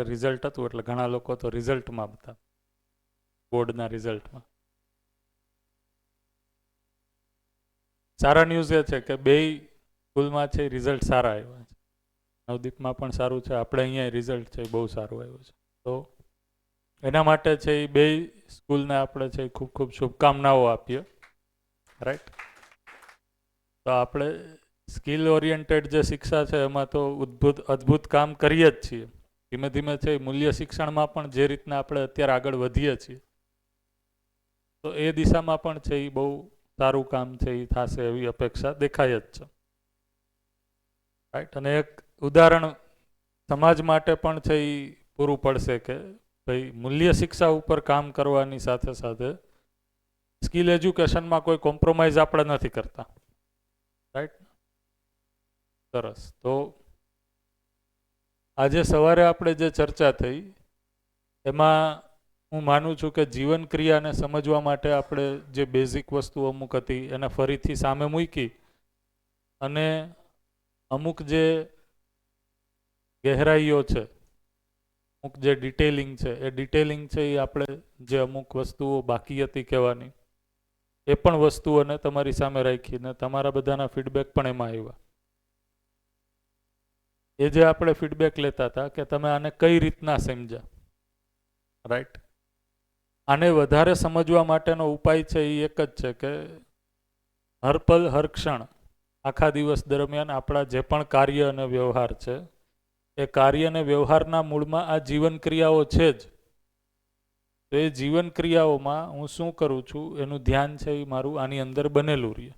Result હતું એટલે ઘણા લોકો તો રિઝલ્ટમાં હતા, બોર્ડના રિઝલ્ટમાં. સારા ન્યૂઝ એ છે કે બેય સ્કૂલમાં છે રિઝલ્ટ સારા આવ્યા છે. નવદીપમાં પણ સારું છે, આપણે અહીંયા રિઝલ્ટ છે બહુ સારું આવ્યું છે. તો એના માટે છે એ બેય સ્કૂલને આપણે છે ખૂબ ખૂબ શુભકામનાઓ આપીએ. રાઈટ. તો આપણે સ્કિલ ઓરિએન્ટેડ જે શિક્ષા છે એમાં તો અદ્ભુત કામ કરીએ જ છીએ. ધીમે ધીમે છે મૂલ્ય શિક્ષણમાં પણ જે રીતના આપણે અત્યારે આગળ વધીએ છીએ તો એ દિશામાં પણ છે એ બહુ સારું કામ છે એ થશે એવી અપેક્ષા દેખાય જ છે. રાઈટ. અને એક ઉદાહરણ સમાજ માટે પણ છે એ પૂરું પડશે કે ભાઈ મૂલ્ય શિક્ષા ઉપર કામ કરવાની સાથે સાથે સ્કિલ એજ્યુકેશનમાં કોઈ કોમ્પ્રોમાઇઝ આપણે નથી કરતા. રાઈટ. સરસ. તો આજે સવારે આપણે જે ચર્ચા થઈ એમાં હું માનું છું કે જીવન ક્રિયાને સમજવા માટે આપણે જે બેઝિક વસ્તુ અમુક હતી એને ફરીથી સામે મૂકી અને અમુક જે ગહેરાઈઓ છે, અમુક જે ડિટેલિંગ છે એ ડિટેલિંગ છે એ આપણે જે અમુક વસ્તુઓ બાકી હતી કહેવાની એ પણ વસ્તુઓને તમારી સામે રાખીને તમારા બધાના ફીડબેક પણ એમાં આવ્યા. એ જે આપણે ફીડબેક લેતા હતા કે તમે આને કઈ રીતના સમજ્યા. રાઈટ. આને વધારે સમજવા માટેનો ઉપાય છે એ એક જ છે કે હર પલ હર ક્ષણ આખા દિવસ દરમિયાન આપણા જે પણ કાર્ય અને વ્યવહાર છે એ કાર્ય અને વ્યવહારના મૂળમાં આ જીવન ક્રિયાઓ છે જ. તો એ જીવન ક્રિયાઓમાં હું શું કરું છું એનું ધ્યાન છે એ મારું આની અંદર બનેલું રહે.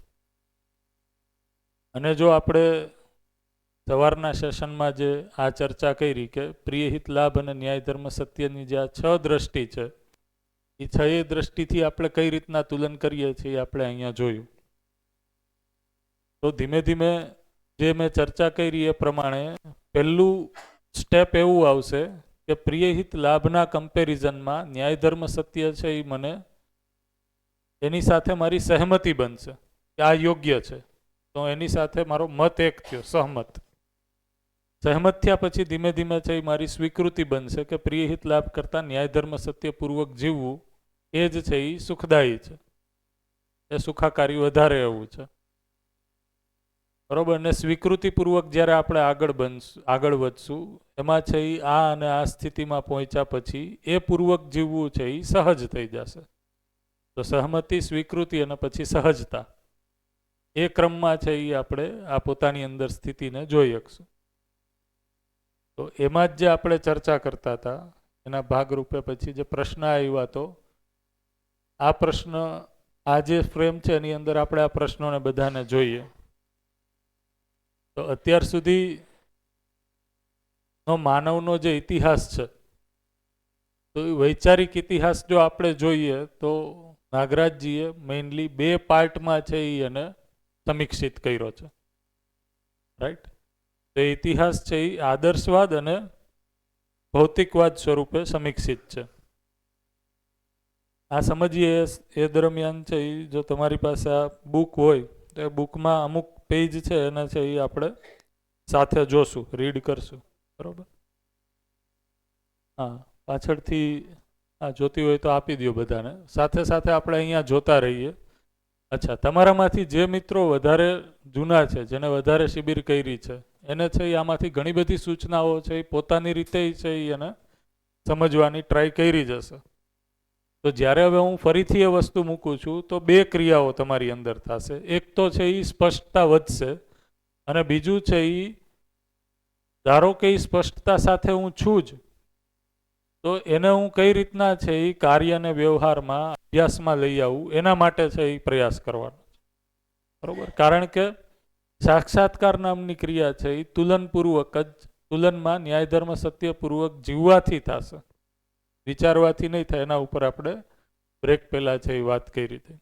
અને જો આપણે સવારના સેશનમાં જે આ ચર્ચા કરી કે પ્રિય હિત લાભ અને ન્યાય ધર્મ સત્યની જે આ 6 દ્રષ્ટિ છે એ 6 દ્રષ્ટિથી આપણે કઈ રીતના તુલન કરીએ છીએ આપણે અહીંયા જોયું. તો ધીમે ધીમે જે મેં ચર્ચા કરી એ પ્રમાણે પહેલું સ્ટેપ એવું આવશે કે પ્રિય હિત લાભના કમ્પેરિઝનમાં ન્યાય ધર્મ સત્ય છે એ મને એની સાથે મારી સહમતિ બનશે કે આ યોગ્ય છે. તો એની સાથે મારો મત એક થયો, સહમત. સહમત થયા પછી ધીમે ધીમે છે એ મારી સ્વીકૃતિ બનશે કે પ્રિય હિત લાભ કરતાં ન્યાય ધર્મ સત્યપૂર્વક જીવવું એ જ છે એ સુખદાયી છે, એ સુખાકારી વધારે એવું છે. બરોબર. ને સ્વીકૃતિપૂર્વક જ્યારે આપણે આગળ વધશું એમાં છે એ આ અને આ સ્થિતિમાં પહોંચ્યા પછી એ પૂર્વક જીવવું છે એ સહજ થઈ જશે. તો સહમતિ, સ્વીકૃતિ અને પછી સહજતા એ ક્રમમાં છે એ આપણે આ પોતાની અંદર સ્થિતિને જોઈ શકશું. તો એમાં જ જે આપણે ચર્ચા કરતા હતા એના ભાગરૂપે પછી જે પ્રશ્ન આવ્યો હતો આ પ્રશ્ન, આ જે ફ્રેમ છે એની અંદર આપણે આ પ્રશ્નોને બધાને જોઈએ. તો અત્યાર સુધીનો માનવનો જે ઇતિહાસ છે તો એ વૈચારિક ઇતિહાસ જો આપણે જોઈએ તો નાગરાજજીએ મેઇનલી 2 પાર્ટમાં છે એ એને સમીક્ષિત કર્યો છે. રાઈટ. તો ઇતિહાસ છે એ આદર્શવાદ અને ભૌતિકવાદ સ્વરૂપે સમીક્ષિત છે. આ સમજીએ એ દરમિયાન છે એ જો તમારી પાસે આ બુક હોય તો એ બુકમાં અમુક પેજ છે એને છે એ આપણે સાથે જોશું, રીડ કરશું. બરોબર. હા, પાછળથી આ જોતી હોય તો આપી દો બધાને. સાથે સાથે આપણે અહીંયા જોતા રહીએ. અચ્છા, તમારામાંથી જે મિત્રો વધારે જૂના છે, જેને વધારે શિબિર કરી છે એને છે એ આમાંથી ઘણી બધી સૂચનાઓ છે એ પોતાની રીતે છે એને સમજવાની ટ્રાય કરી જશે. તો જ્યારે હવે હું ફરીથી એ વસ્તુ મૂકું છું તો 2 ક્રિયાઓ તમારી અંદર થશે. એક તો છે એ સ્પષ્ટતા વધશે અને બીજું છે એ ધારો કે એ સ્પષ્ટતા સાથે હું છું જ તો એને હું કઈ રીતના છે એ કાર્ય અને વ્યવહારમાં અભ્યાસમાં લઈ આવું એના માટે છે એ પ્રયાસ કરવાનો છે. બરોબર. કારણ કે સાક્ષાત્કાર નામની ક્રિયા છે એ તુલનપૂર્વક જ, તુલનમાં ન્યાય ધર્મ સત્યપૂર્વક જીવવાથી થશે, વિચારવાથી નહીં થાય. એના ઉપર આપણે બ્રેક પહેલા છે એ વાત કરી હતી.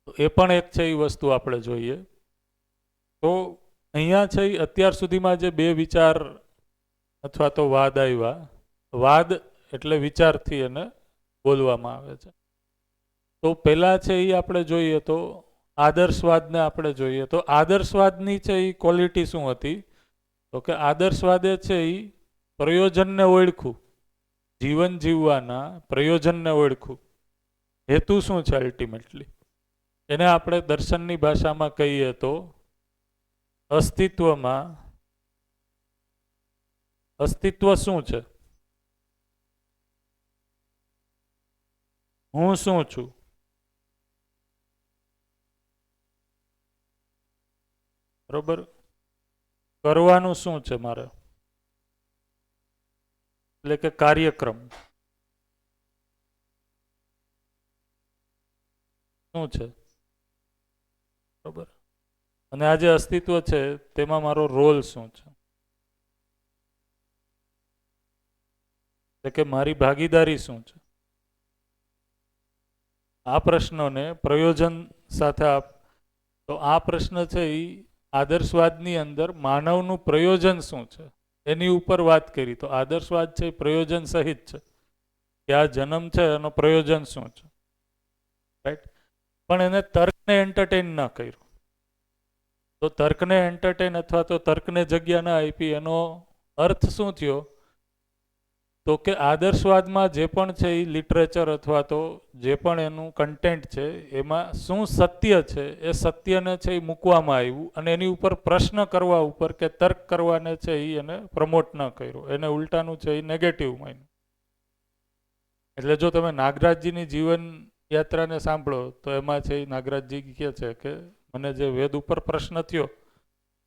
તો એ પણ એક છે એ વસ્તુ આપણે જોઈએ. તો અહીંયા છે અત્યાર સુધીમાં જે 2 વિચાર અથવા તો વાદ આવ્યા, વાદ એટલે વિચારથી એને બોલવામાં આવે છે. તો પહેલા છે એ આપણે જોઈએ તો આદર્શવાદને આપણે જોઈએ તો આદર્શવાદની છે એ ક્વોલિટી શું હતી? તો કે આદર્શવાદે છે એ પ્રયોજનને ઓળખું, જીવન જીવવાના પ્રયોજનને ઓળખું. હેતુ શું છે અલ્ટિમેટલી? એને આપણે દર્શનની ભાષામાં કહીએ તો અસ્તિત્વમાં અસ્તિત્વ શું છે? હું શું છું? બરોબર. કરવાનું શું છે મારે, એટલે કે કાર્યક્રમ શું છે? બરોબર. અને આ જે અસ્તિત્વ છે તેમાં મારો રોલ શું છે, એટલે કે મારી ભાગીદારી શું છે? આ પ્રશ્નોને પ્રયોજન સાથે તો આ પ્રશ્ન છે એ આદર્શવાદની અંદર માનવનું પ્રયોજન શું છે એની ઉપર વાત કરી. તો આદર્શવાદ છે એ પ્રયોજન સહિત છે કે આ જન્મ છે એનો પ્રયોજન શું છે, રાઈટ? પણ એને તર્કને એન્ટરટેન ન કર્યું. તો તર્કને એન્ટરટેન અથવા તો તર્કને જગ્યા ના આપી એનો અર્થ શું થયો? તો કે આદર્શવાદમાં જે પણ છે એ લિટરેચર અથવા તો જે પણ એનું કન્ટેન્ટ છે એમાં શું સત્ય છે એ સત્યને છે એ મૂકવામાં આવ્યું અને એની ઉપર પ્રશ્ન કરવા ઉપર કે તર્ક કરવાને છે એ એને પ્રમોટ ન કર્યો, એને ઉલટાનું છે એ નેગેટિવ માન્યું. એટલે જો તમે નાગરાજજીની જીવન યાત્રાને સાંભળો તો એમાં છે એ નાગરાજજી કહે છે કે મને જે વેદ ઉપર પ્રશ્ન થયો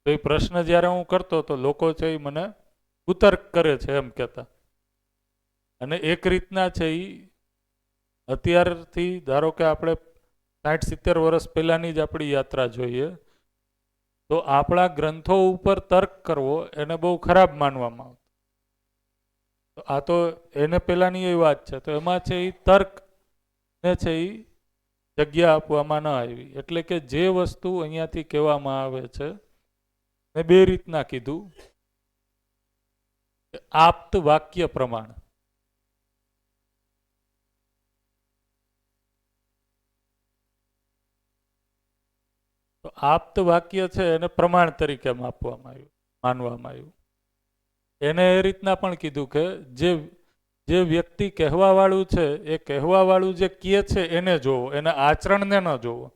તો એ પ્રશ્ન જ્યારે હું કરતો તો લોકો છે એ મને કુતર્ક કરે છે એમ કહેતા. અને એક રીતના છે એ અત્યારથી ધારો કે આપણે 60-70 વર્ષ પહેલાની જ આપણી યાત્રા જોઈએ તો આપણા ગ્રંથો ઉપર તર્ક કરવો એને બહુ ખરાબ માનવામાં આવતો. તો આ તો એને પહેલાની એ વાત છે. તો એમાં છે એ તર્કને છે એ જગ્યા આપવામાં ન આવી. એટલે કે જે વસ્તુ અહીંયાથી કહેવામાં આવે છે મેં બે રીતના કીધું. આપ્ત વાક્ય પ્રમાણ. તો આપ્ત વાક્ય છે એને પ્રમાણ તરીકે માપવામાં આવ્યું, માનવામાં આવ્યું. એને એ રીતના પણ કીધું કે જે વ્યક્તિ કહેવાવાળું છે એ કહેવાવાળું જે કહે છે એને જોવો, એના આચરણને ન જોવો.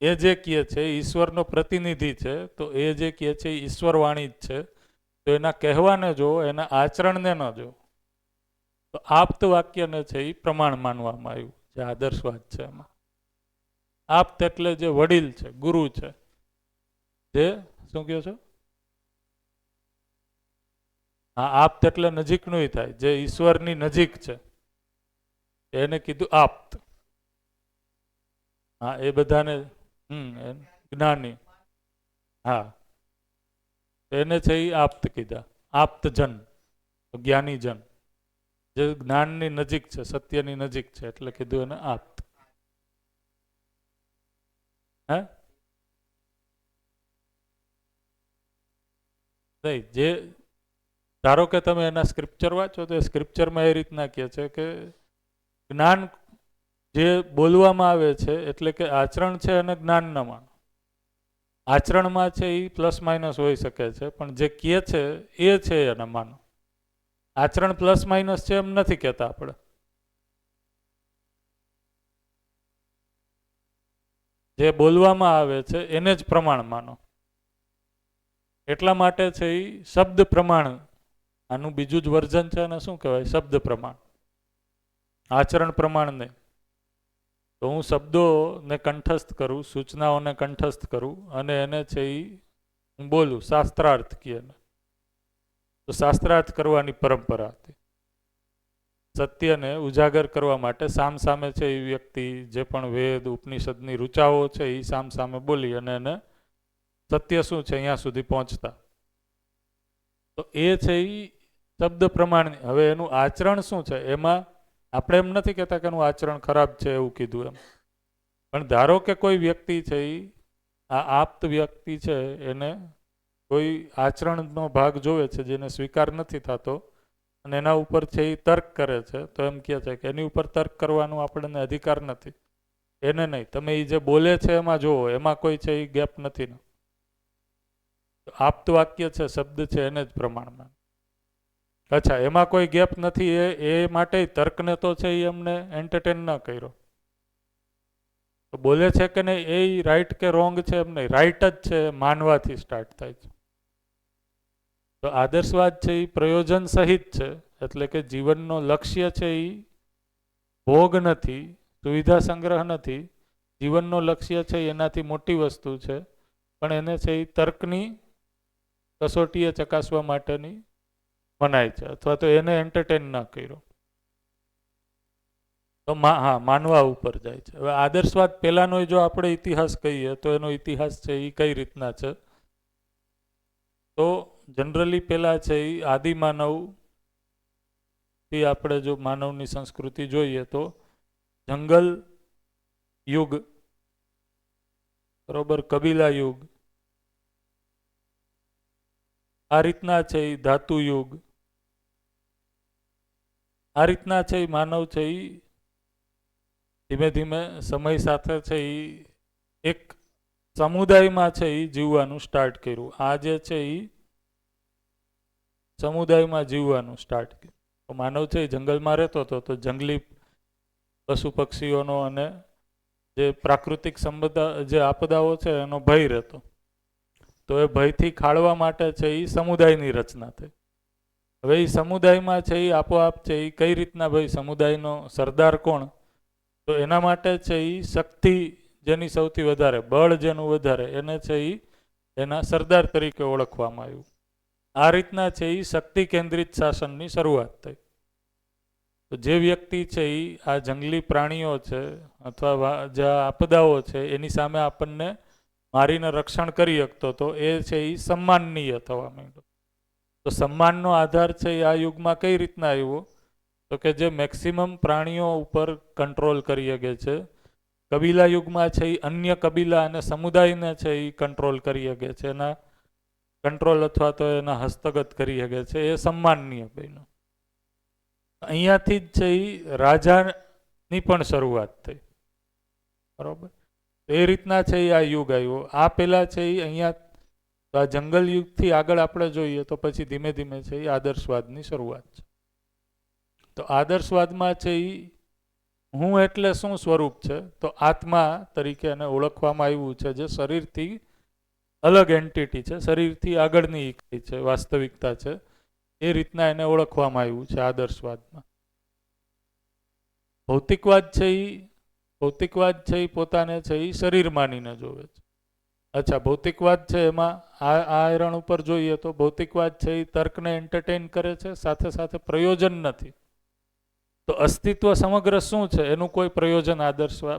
એ જે કહે છે ઈશ્વરનો પ્રતિનિધિ છે તો એ જે કહે છે ઈશ્વરવાણી જ છે તો એના કહેવાને જોવો, એના આચરણને ન જોવો. તો આપ્ત વાક્યને છે એ પ્રમાણ માનવામાં આવ્યું જે આદર્શવાદ છે એમાં. આપ્ત એટલે જે વડીલ છે, ગુરુ છે, જે શું કહો છો? હા, આપ્ત એટલે નજીકનું થાય, જે ઈશ્વરની નજીક છે એને કીધું આપ્ત. હા, એ બધાને જ્ઞાની. હા, એને છે એ આપ્ત કીધા, આપ્તજન, જ્ઞાનીજન, જે જ્ઞાનની નજીક છે, સત્યની નજીક છે એટલે કીધું એને આપ્ત. હે નહીં, જે ધારો કે તમે એના સ્ક્રિપ્ચર વાંચો તો એ સ્ક્રિપ્ચરમાં એ રીતના કહે છે કે જ્ઞાન જે બોલવામાં આવે છે એટલે કે આચરણ છે અને જ્ઞાન ન માનો. આચરણમાં છે એ પ્લસ માઇનસ હોઈ શકે છે પણ જે કહે છે એ છે એને માનો. આચરણ પ્લસ માઇનસ છે એમ નથી કહેતા આપણે. જે બોલવામાં આવે છે એને જ પ્રમાણ માનો. એટલા માટે છે એ શબ્દ પ્રમાણ, આનું બીજું જ વર્ઝન છે અને શું કહેવાય? શબ્દ પ્રમાણ, આચરણ પ્રમાણ નહીં. તો હું શબ્દોને કંઠસ્થ કરું, સૂચનાઓને કંઠસ્થ કરું અને એને છે એ હું બોલું, શાસ્ત્રાર્થ કહે. તો શાસ્ત્રાર્થ કરવાની પરંપરા હતી. સત્યને ઉજાગર કરવા માટે સામ સામે છે એ વ્યક્તિ જે પણ વેદ ઉપનિષદની ઋચાઓ છે એ સામ સામે બોલી અને એને સત્ય શું છે અહીંયા સુધી પહોંચતા. તો એ છે એ શબ્દ પ્રમાણ. હવે એનું આચરણ શું છે એમાં આપણે એમ નથી કહેતા કે એનું આચરણ ખરાબ છે એવું કીધું એમ. પણ ધારો કે કોઈ વ્યક્તિ છે એ આ આપ્ત વ્યક્તિ છે એને કોઈ આચરણનો ભાગ જોવે છે જેને સ્વીકાર નથી થતો અને એના ઉપર છે એ તર્ક કરે છે તો એમ કહે છે કે એની ઉપર તર્ક કરવાનો આપણને અધિકાર નથી. એને નહીં, તમે એ જે બોલે છે એમાં જોવો, એમાં કોઈ છે એ ગેપ નથી. આપ્ત વાક્ય છે, શબ્દ છે એને જ પ્રમાણમાં. અચ્છા, એમાં કોઈ ગેપ નથી, એ માટે તર્કને તો છે એ અમને એન્ટરટેન ન કર્યો. તો બોલે છે કે નહીં એ રાઈટ કે રોંગ છે એમ નહીં, રાઈટ જ છે, માનવાથી સ્ટાર્ટ થાય છે. તો આદર્શવાદ છે એ પ્રયોજન સહિત છે, એટલે કે જીવનનો લક્ષ્ય છે એ ભોગ નથી, સુવિધા સંગ્રહ નથી. જીવનનો લક્ષ્ય છે એનાથી મોટી વસ્તુ છે, પણ એને છે એ તર્કની કસોટીએ ચકાસવા માટેની મનાય છે, અથવા તો એને એન્ટરટેન ન કર્યો. તો હા, માનવા ઉપર જાય છે. હવે આદર્શવાદ પહેલાનો જો આપણે ઇતિહાસ કહીએ તો એનો ઇતિહાસ છે એ કઈ રીતના છે, તો જનરલી પહેલા છે એ આદિમાનવ થી આપણે જો માનવની સંસ્કૃતિ જોઈએ તો જંગલ યુગ, બરોબર, કબીલા યુગ, આ રીતના છે એ ધાતુ યુગ, આ રીતના છે એ માનવ છે એ ધીમે ધીમે સમય સાથે છે એ એક સમુદાયમાં છે એ જીવવાનું સ્ટાર્ટ કર્યું. આ જે છે એ સમુદાયમાં જીવવાનું સ્ટાર્ટ કર્યું. તો માનવ છે એ જંગલમાં રહેતો હતો, તો જંગલી પશુ પક્ષીઓનો અને જે પ્રાકૃતિક જે આપદાઓ છે એનો ભય રહેતો. તો એ ભયથી ખાળવા માટે છે એ સમુદાયની રચના થઈ. હવે એ સમુદાયમાં છે એ આપોઆપ છે એ કઈ રીતના ભાઈ સમુદાયનો સરદાર કોણ, તો એના માટે છે એ શક્તિ જેની સૌથી વધારે, બળ જેનું વધારે, એને છે એ એના સરદાર તરીકે ઓળખવામાં આવ્યું. આ રીતના છે એ શક્તિ કેન્દ્રિત શાસનની શરૂઆત થઈ. તો જે વ્યક્તિ છે એ આ જંગલી પ્રાણીઓ છે અથવા જે આપદાઓ છે એની સામે આપણને મારીને રક્ષણ કરી શકતો, તો એ છે એ સન્માનનીય થવા માંડ્યો. તો સન્માનનો આધાર છે એ આ યુગમાં કઈ રીતના આવ્યો, તો કે જે મેક્સિમમ પ્રાણીઓ ઉપર કંટ્રોલ કરી શકે છે. કબીલા યુગમાં છે એ અન્ય કબીલા અને સમુદાયને છે એ કંટ્રોલ કરી શકે છે, એના કંટ્રોલ અથવા તો એના હસ્તગત કરી શકે છે, એ સન્માનનીય બન્યું. અહીંયાથી જ છે એ રાજાની પણ શરૂઆત થઈ, બરોબર. એ રીતના છે એ આ યુગ આવ્યો. આ પહેલા છે એ અહીંયા આ જંગલ યુગથી આગળ આપણે જોઈએ તો પછી ધીમે ધીમે છે એ આદર્શવાદની શરૂઆત છે. તો આદર્શવાદમાં છે એ હું એટલે શું સ્વરૂપ છે, તો આત્મા તરીકે એને ઓળખવામાં આવ્યું છે, જે શરીરથી અલગ એન્ટિટી છે, શરીરથી આગળની છે, વાસ્તવિકતા છે, એ રીતના એને ઓળખવામાં આવ્યું છે આદર્શવાદમાં. ભૌતિકવાદ છે એ પોતાને છે એ શરીર માનીને જોવે છે. અચ્છા, ભૌતિકવાદ છે એમાં આ એરણ ઉપર જોઈએ તો ભૌતિકવાદ છે એ તર્કને એન્ટરટેન કરે છે, સાથે સાથે પ્રયોજન નથી. તો અસ્તિત્વ સમગ્ર શું છે એનું કોઈ પ્રયોજન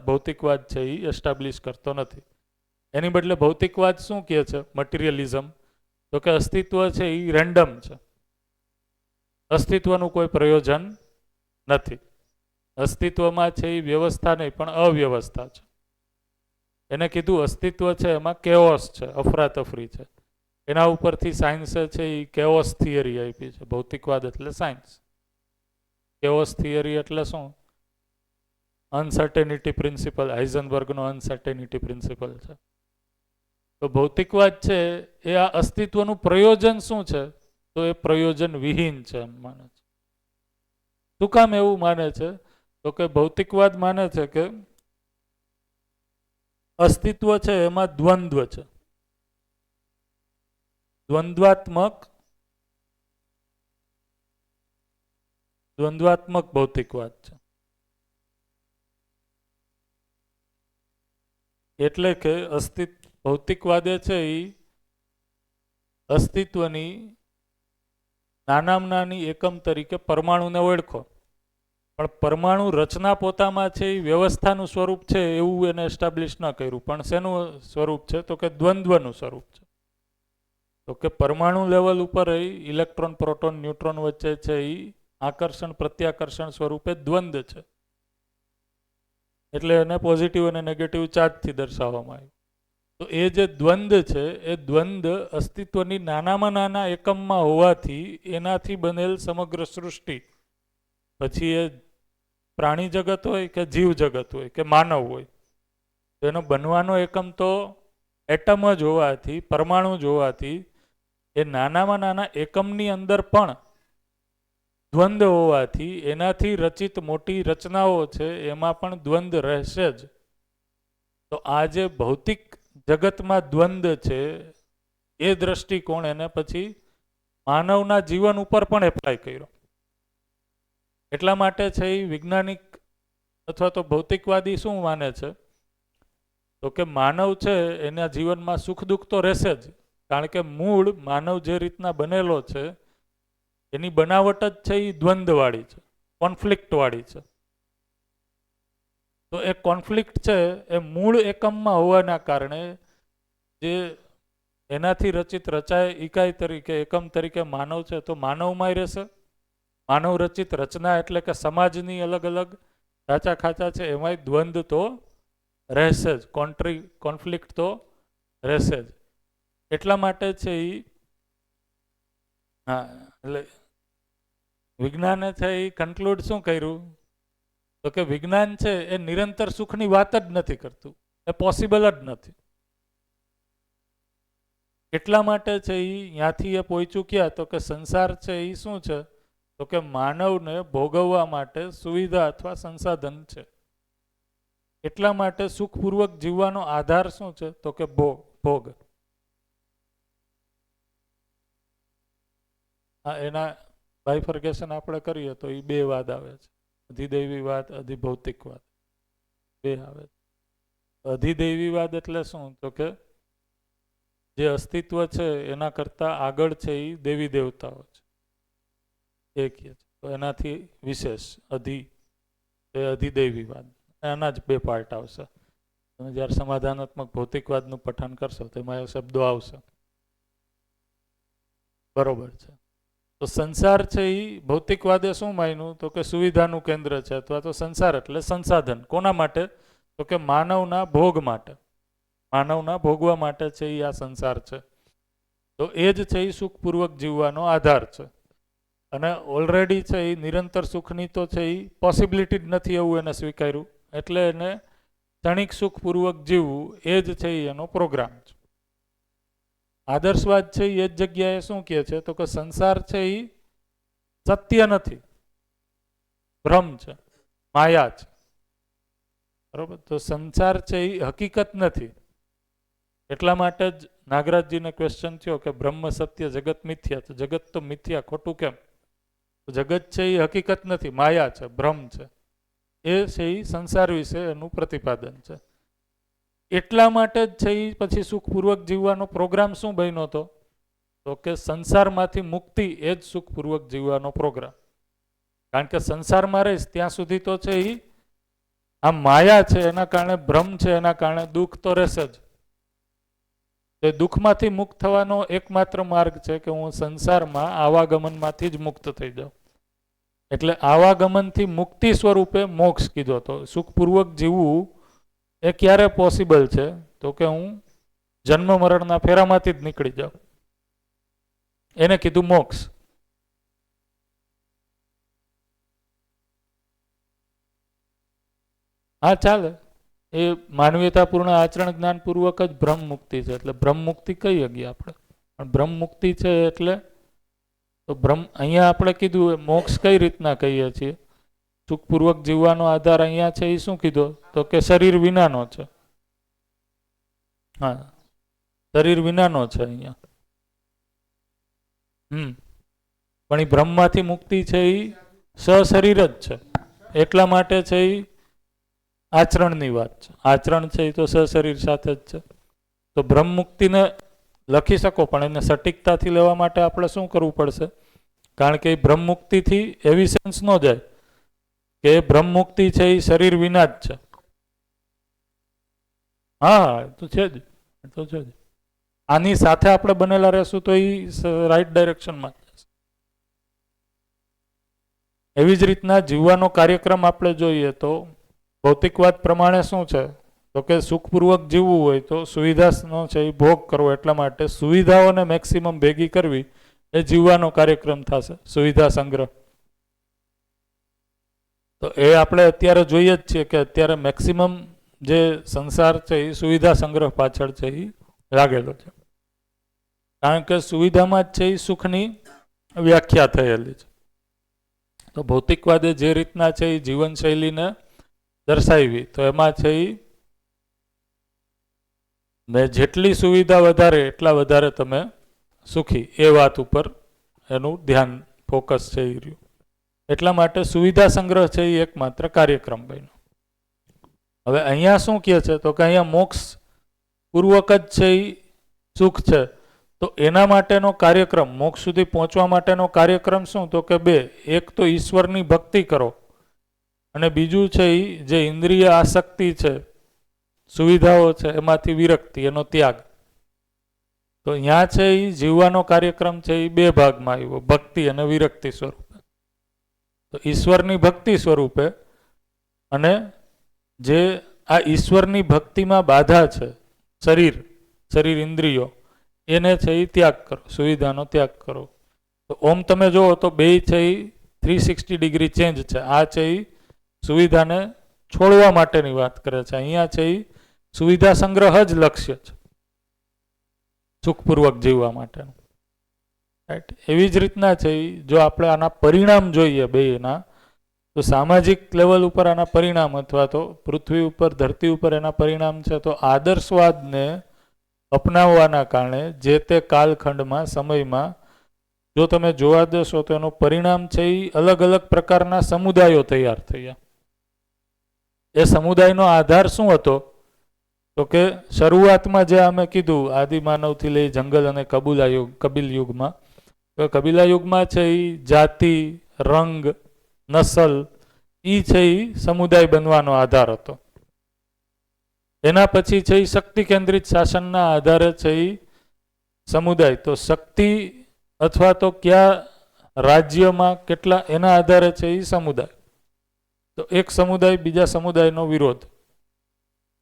ભૌતિકવાદ છે એ એસ્ટાબ્લિશ કરતો નથી. એની બદલે ભૌતિકવાદ શું કહે છે, મટીરિયલિઝમ, તો કે અસ્તિત્વ છે એ રેન્ડમ છે, અસ્તિત્વનું કોઈ પ્રયોજન નથી. અસ્તિત્વમાં છે એ વ્યવસ્થા નહીં પણ અવ્યવસ્થા છે. એને કીધું અસ્તિત્વ છે એમાં કેઓસ છે, અફરાતફરી છે. એના ઉપરથી સાયન્સે છે એ કેઓસ થિયરી આપી છે. ભૌતિકવાદ એટલે સાયન્સ. કેઓસ થિયરી એટલે શું? અનસર્ટેનિટી પ્રિન્સિપલ, હાઇઝનબર્ગનો અનસર્ટેનિટી પ્રિન્સિપલ છે. તો ભૌતિકવાદ છે એ આ અસ્તિત્વનું પ્રયોજન શું છે, તો એ પ્રયોજન વિહીન છે એમ માને છે. શું કામ એવું માને છે, તો કે ભૌતિકવાદ માને છે કે અસ્તિત્વ છે એમાં દ્વંદ્વ છે, દ્વંદ્વાત્મક ભૌતિકવાદ છે. એટલે કે ભૌતિકવાદે છે એ અસ્તિત્વની નાનામાં નાની એકમ તરીકે પરમાણુને ઓળખો, પણ પરમાણુ રચના પોતામાં છે એ વ્યવસ્થાનું સ્વરૂપ છે એવું એને એસ્ટાબ્લિશ ન કર્યું. પણ શેનું સ્વરૂપ છે, તો કે દ્વંદ્વનું સ્વરૂપ છે. તો કે પરમાણુ લેવલ ઉપર ઇલેક્ટ્રોન, પ્રોટોન, ન્યુટ્રોન વચ્ચે છે એ આકર્ષણ પ્રત્યાકર્ષણ સ્વરૂપે દ્વંદ્વ છે. એટલે એને પોઝિટિવ અને નેગેટિવ ચાર્જથી દર્શાવવામાં આવ્યું. તો એ જે દ્વંદ્વ છે એ દ્વંદ્વ અસ્તિત્વની નાનામાં નાના એકમમાં હોવાથી એનાથી બનેલ સમગ્ર સૃષ્ટિ, પછી એ પ્રાણી જગત હોય કે જીવ જગત હોય કે માનવ હોય, એનો બનવાનો એકમ તો એટમ જ હોવાથી, પરમાણુ જ હોવાથી, એ નાનામાં નાના એકમની અંદર પણ દ્વંદ હોવાથી એનાથી રચિત મોટી રચનાઓ છે એમાં પણ દ્વંદ રહેશે જ. તો આ જે ભૌતિક જગતમાં દ્વંદ છે એ દ્રષ્ટિકોણ એને પછી માનવના જીવન ઉપર પણ એપ્લાય કર્યો. એટલા માટે છે એ વૈજ્ઞાનિક અથવા તો ભૌતિકવાદી શું માને છે તો કે માનવ છે એના જીવનમાં સુખ દુઃખ તો રહેશે જ, કારણ કે મૂળ માનવ જે રીતના બનેલો છે એની બનાવટ જ છે એ દ્વંદવાળી છે, કોન્ફ્લિક્ટવાળી છે. તો એ કોન્ફ્લિક્ટ છે એ મૂળ એકમમાં હોવાના કારણે જે એનાથી રચાય ઇકાઈ તરીકે એકમ તરીકે માનવ છે તો માનવમાંય રહેશે. માનવ રચિત રચના એટલે કે સમાજની અલગ અલગ ઢાંચા ખાચા છે એમાંય દ્વંદ તો રહેશે જ, કોન્ફ્લિક્ટ તો રહેશે જ. એટલા માટે છે એ એટલે વિજ્ઞાને છે એ કન્ક્લુડ શું કર્યું તો કે વિજ્ઞાન છે એ નિરંતર સુખની વાત જ નથી કરતું, એ પોસિબલ જ નથી. એટલા માટે છે એ ત્યાંથી એ પહોંચ્યું ક્યાં તો કે સંસાર છે એ શું છે તો કે માનવને ભોગવવા માટે સુવિધા અથવા સંસાધન છે. એટલા માટે સુખપૂર્વક જીવવાનો આધાર શું છે તો કે ભોગ. એના બાયફર્ગેશન આપણે કરીએ તો એ બે વાદ આવે છે, અધિદૈવીવાદ, અધિભૌતિકવાદ, બે આવે છે. અધિદૈવીવાદ એટલે શું તો કે જે અસ્તિત્વ છે એના કરતા આગળ છે એ દેવી દેવતાઓ છે એ કહે છે. તો એનાથી વિશેષ એ અધિદૈવીવાદ. એના જ બે પાર્ટ આવશે. તમે જ્યારે સમાધાનાત્મક ભૌતિકવાદનું પઠન કરશો તેમાં એ શબ્દો આવશે. બરોબર છે. તો સંસાર છે એ ભૌતિકવાદે શું માન્યું તો કે સુવિધાનું કેન્દ્ર છે, અથવા તો સંસાર એટલે સંસાધન. કોના માટે તો કે માનવના ભોગ માટે, માનવના ભોગવા માટે છે એ આ સંસાર છે. તો એ જ છે એ સુખપૂર્વક જીવવાનો આધાર છે. અને ઓલરેડી છે એ નિરંતર સુખની તો છે એ પોસિબિલિટી જ નથી એવું એને સ્વીકાર્યું, એટલે એને ક્ષણિક સુખપૂર્વક જીવવું એ જ છે એનો પ્રોગ્રામ છે. આદર્શવાદ છે એ જ જગ્યાએ શું કહે છે તો કે સંસાર છે એ સત્ય નથી, ભ્રમ છે, માયા છે. બરોબર. તો સંસાર છે એ હકીકત નથી. એટલા માટે જ નાગરાજજીને ક્વેશ્ચન થયો કે બ્રહ્મ સત્ય જગત મિથ્યા, તો જગત તો મિથ્યા, ખોટું કેમ? તો જગત છે એ હકીકત નથી, માયા છે, ભ્રમ છે. એ છે એ સંસાર વિશે એનું પ્રતિપાદન છે. એટલા માટે જ છે એ પછી સુખપૂર્વક જીવવાનો પ્રોગ્રામ શું બન્યો હતો તો કે સંસારમાંથી મુક્તિ એ જ સુખપૂર્વક જીવવાનો પ્રોગ્રામ. કારણ કે સંસારમાં રહીશ ત્યાં સુધી તો છે એ આ માયા છે, એના કારણે ભ્રમ છે, એના કારણે દુઃખ તો રહેશે જ. એ દુઃખમાંથી મુક્ત થવાનો એકમાત્ર માર્ગ છે કે હું સંસારમાં આવાગમનમાંથી જ મુક્ત થઈ જાઉં. એટલે આવાગમનથી મુક્તિ સ્વરૂપે મોક્ષ કીધો હતો. સુખપૂર્વક જીવવું એ ક્યારે પોસિબલ છે તો કે હું જન્મ મરણના ફેરામાંથી જ નીકળી જાઉં, એને કીધું મોક્ષ. હા ચાલે, એ માનવીયતાપૂર્ણ આચરણ જ્ઞાનપૂર્વક જ બ્રહ્મ મુક્તિ છે. એટલે બ્રહ્મ મુક્તિ કહી શકીએ આપણે. પણ બ્રહ્મ મુક્તિ છે એટલે તો બ્રહ્મ અહીંયા આપણે કીધું મોક્ષ કઈ રીતના કહીએ છીએ, સુખપૂર્વક જીવવાનો આધાર અહીંયા છે એ શું કીધો તો કે શરીર વિનાનો છે. હા, શરીર વિનાનો છે અહીંયા. પણ એ બ્રહ્મમાંથી મુક્તિ છે એ સશરીર જ છે. એટલા માટે છે એ આચરણની વાત છે. આચરણ છે એ તો સશરીર સાથે જ છે. તો બ્રહ્મ મુક્તિને લખી શકો, પણ એને સટીકતાથી લેવા માટે આપણે શું કરવું પડશે? કારણ કે એ બ્રહ્મ મુક્તિથી એવી સેન્સ ન જાય કે બ્રહ્મ મુક્તિ છે એ શરીર વિના જ છે. હા, તો છે જ, તો છે જ. આની સાથે આપણે બનેલા રહેશું તો એ રાઈટ ડાયરેક્શનમાં. એવી જ રીતના જીવવાનો કાર્યક્રમ આપણે જોઈએ તો ભૌતિકવાદ પ્રમાણે શું છે તો કે સુખપૂર્વક જીવવું હોય તો સુવિધાનો છે એ ભોગ કરવો. એટલા માટે સુવિધાઓને મેક્સિમમ ભેગી કરવી એ જીવવાનો કાર્યક્રમ થશે, સુવિધા સંગ્રહ. તો એ આપણે અત્યારે જોઈએ જ છીએ કે અત્યારે મેક્સિમમ જે સંસાર છે એ સુવિધા સંગ્રહ પાછળ છે એ લાગેલો છે. કારણ કે સુવિધામાં જ છે એ સુખની વ્યાખ્યા થયેલી છે. તો ભૌતિકવાદે જે રીતના છે એ જીવનશૈલીને દર્શાવી, તો એમાં છે એ જેટલી સુવિધા વધારે એટલા વધારે તમે સુખી, એ વાત ઉપર એનું ધ્યાન ફોકસ છે એ રહ્યું. એટલા માટે સુવિધા સંગ્રહ છે એ એકમાત્ર કાર્યક્રમ બન્યો. હવે અહીંયા શું કહે છે તો કે અહીંયા મોક્ષ પૂર્વક જ છે એ સુખ છે, તો એના માટેનો કાર્યક્રમ, મોક્ષ સુધી પહોંચવા માટેનો કાર્યક્રમ શું, તો કે બે, એક તો ઈશ્વરની ભક્તિ કરો અને બીજું છે એ જે ઇન્દ્રિય આસક્તિ છે, સુવિધાઓ છે, એમાંથી વિરક્તિ, એનો ત્યાગ. તો અહીંયા છે એ જીવવાનો કાર્યક્રમ છે એ બે ભાગમાં આવ્યો, ભક્તિ અને વિરક્તિ સ્વરૂપે. તો ઈશ્વરની ભક્તિ સ્વરૂપે, અને જે આ ઈશ્વરની ભક્તિમાં બાધા છે, શરીર ઇન્દ્રિયો, એને છે એ ત્યાગ કરો, સુવિધાનો ત્યાગ કરો. તો ઓમ તમે જુઓ તો બે છે એ 360 ડિગ્રી ચેન્જ છે. આ છે એ સુવિધાને છોડવા માટેની વાત કરે છે, અહીંયા છે એ સુવિધા સંગ્રહ જ લક્ષ્ય છે, સુખપૂર્વક જીવવા માટેનું. રાઈટ. એવી જ રીતના છે જો આપણે આના પરિણામ જોઈએ બેના, તો સામાજિક લેવલ ઉપર આના પરિણામ, અથવા તો પૃથ્વી ઉપર, ધરતી ઉપર એના પરિણામ છે, તો આદર્શવાદને અપનાવવાના કારણે જે તે કાલખંડમાં, સમયમાં જો તમે જોવા દેશો તો એનું પરિણામ છે એ અલગ અલગ પ્રકારના સમુદાયો તૈયાર થયા. એ સમુદાયનો આધાર શું હતો, તો કે શરૂઆતમાં જે અમે કીધું આદિમાનવથી લઈ જંગલ અને કબીલ યુગમાં, તો કબીલા યુગમાં છે એ જાતિ, રંગ, નસલ, એ છે એ સમુદાય બનવાનો આધાર હતો. એના પછી છે એ શક્તિ કેન્દ્રિત શાસનના આધારે છે એ સમુદાય, તો શક્તિ અથવા તો કયા રાજ્યમાં કેટલા, એના આધારે છે એ સમુદાય. તો એક સમુદાય બીજા સમુદાયનો વિરોધ.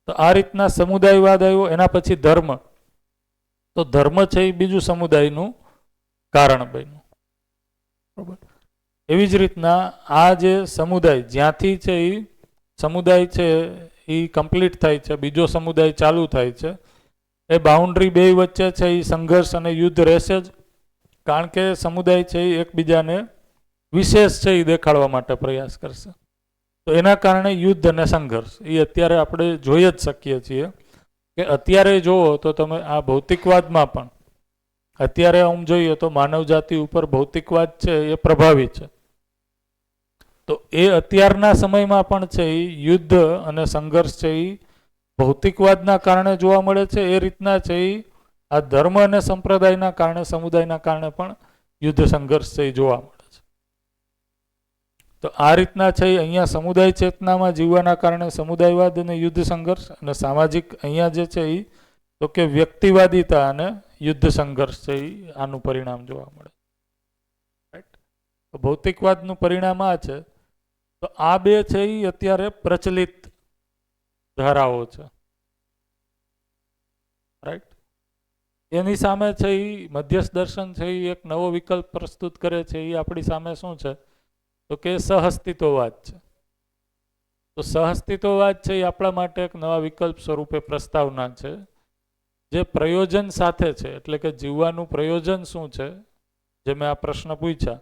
તો આ રીતના સમુદાયવાદ આવ્યો. એના પછી ધર્મ, તો ધર્મ છે એ બીજું સમુદાયનું કારણ બન્યું. બરાબર. એવી જ રીતના આ જે સમુદાય, જ્યાંથી છે એ સમુદાય છે એ કમ્પ્લીટ થાય છે, બીજો સમુદાય ચાલુ થાય છે, એ બાઉન્ડ્રી બે વચ્ચે છે એ સંઘર્ષ અને યુદ્ધ રહેશે જ. કારણ કે સમુદાય છે એ એકબીજાને વિશેષ છે એ દેખાડવા માટે પ્રયાસ કરશે. તો એના કારણે યુદ્ધ અને સંઘર્ષ એ અત્યારે આપણે જોઈ જ શકીએ છીએ. કે અત્યારે જુઓ તો તમે આ ભૌતિકવાદમાં પણ અત્યારે આમ જોઈએ તો માનવ જાતિ ઉપર ભૌતિકવાદ છે એ પ્રભાવી છે. તો એ અત્યારના સમયમાં પણ છે એ યુદ્ધ અને સંઘર્ષ છે એ ભૌતિકવાદના કારણે જોવા મળે છે. એ રીતના છે એ આ ધર્મ અને સંપ્રદાયના કારણે, સમુદાયના કારણે પણ યુદ્ધ સંઘર્ષ છે એ જોવા મળે છે. તો આ રીતના છે અહીંયા સમુદાય ચેતનામાં જીવવાના કારણે સમુદાયવાદ અને યુદ્ધ સંઘર્ષ, અને સામાજિક અહીંયા જે છે એ તો કે વ્યક્તિવાદિતા અને યુદ્ધ સંઘર્ષ છે એ આનું પરિણામ જોવા મળે. રાઈટ. ભૌતિકવાદનું પરિણામ આ છે. તો આ બે છે એ અત્યારે પ્રચલિત ધારાઓ છે. રાઈટ. એની સામે છે એ મધ્યસ્થ દર્શન છે એ એક નવો વિકલ્પ પ્રસ્તુત કરે છે. એ આપણી સામે શું છે તો કે સહઅસ્તિત્વવાદ છે. તો સહઅસ્તિત્વવાદ છે એ આપણા માટે એક નવા વિકલ્પ સ્વરૂપે પ્રસ્તાવના છે, જે પ્રયોજન સાથે છે. એટલે કે જીવવાનું પ્રયોજન શું છે, જે મેં આ પ્રશ્ન પૂછ્યા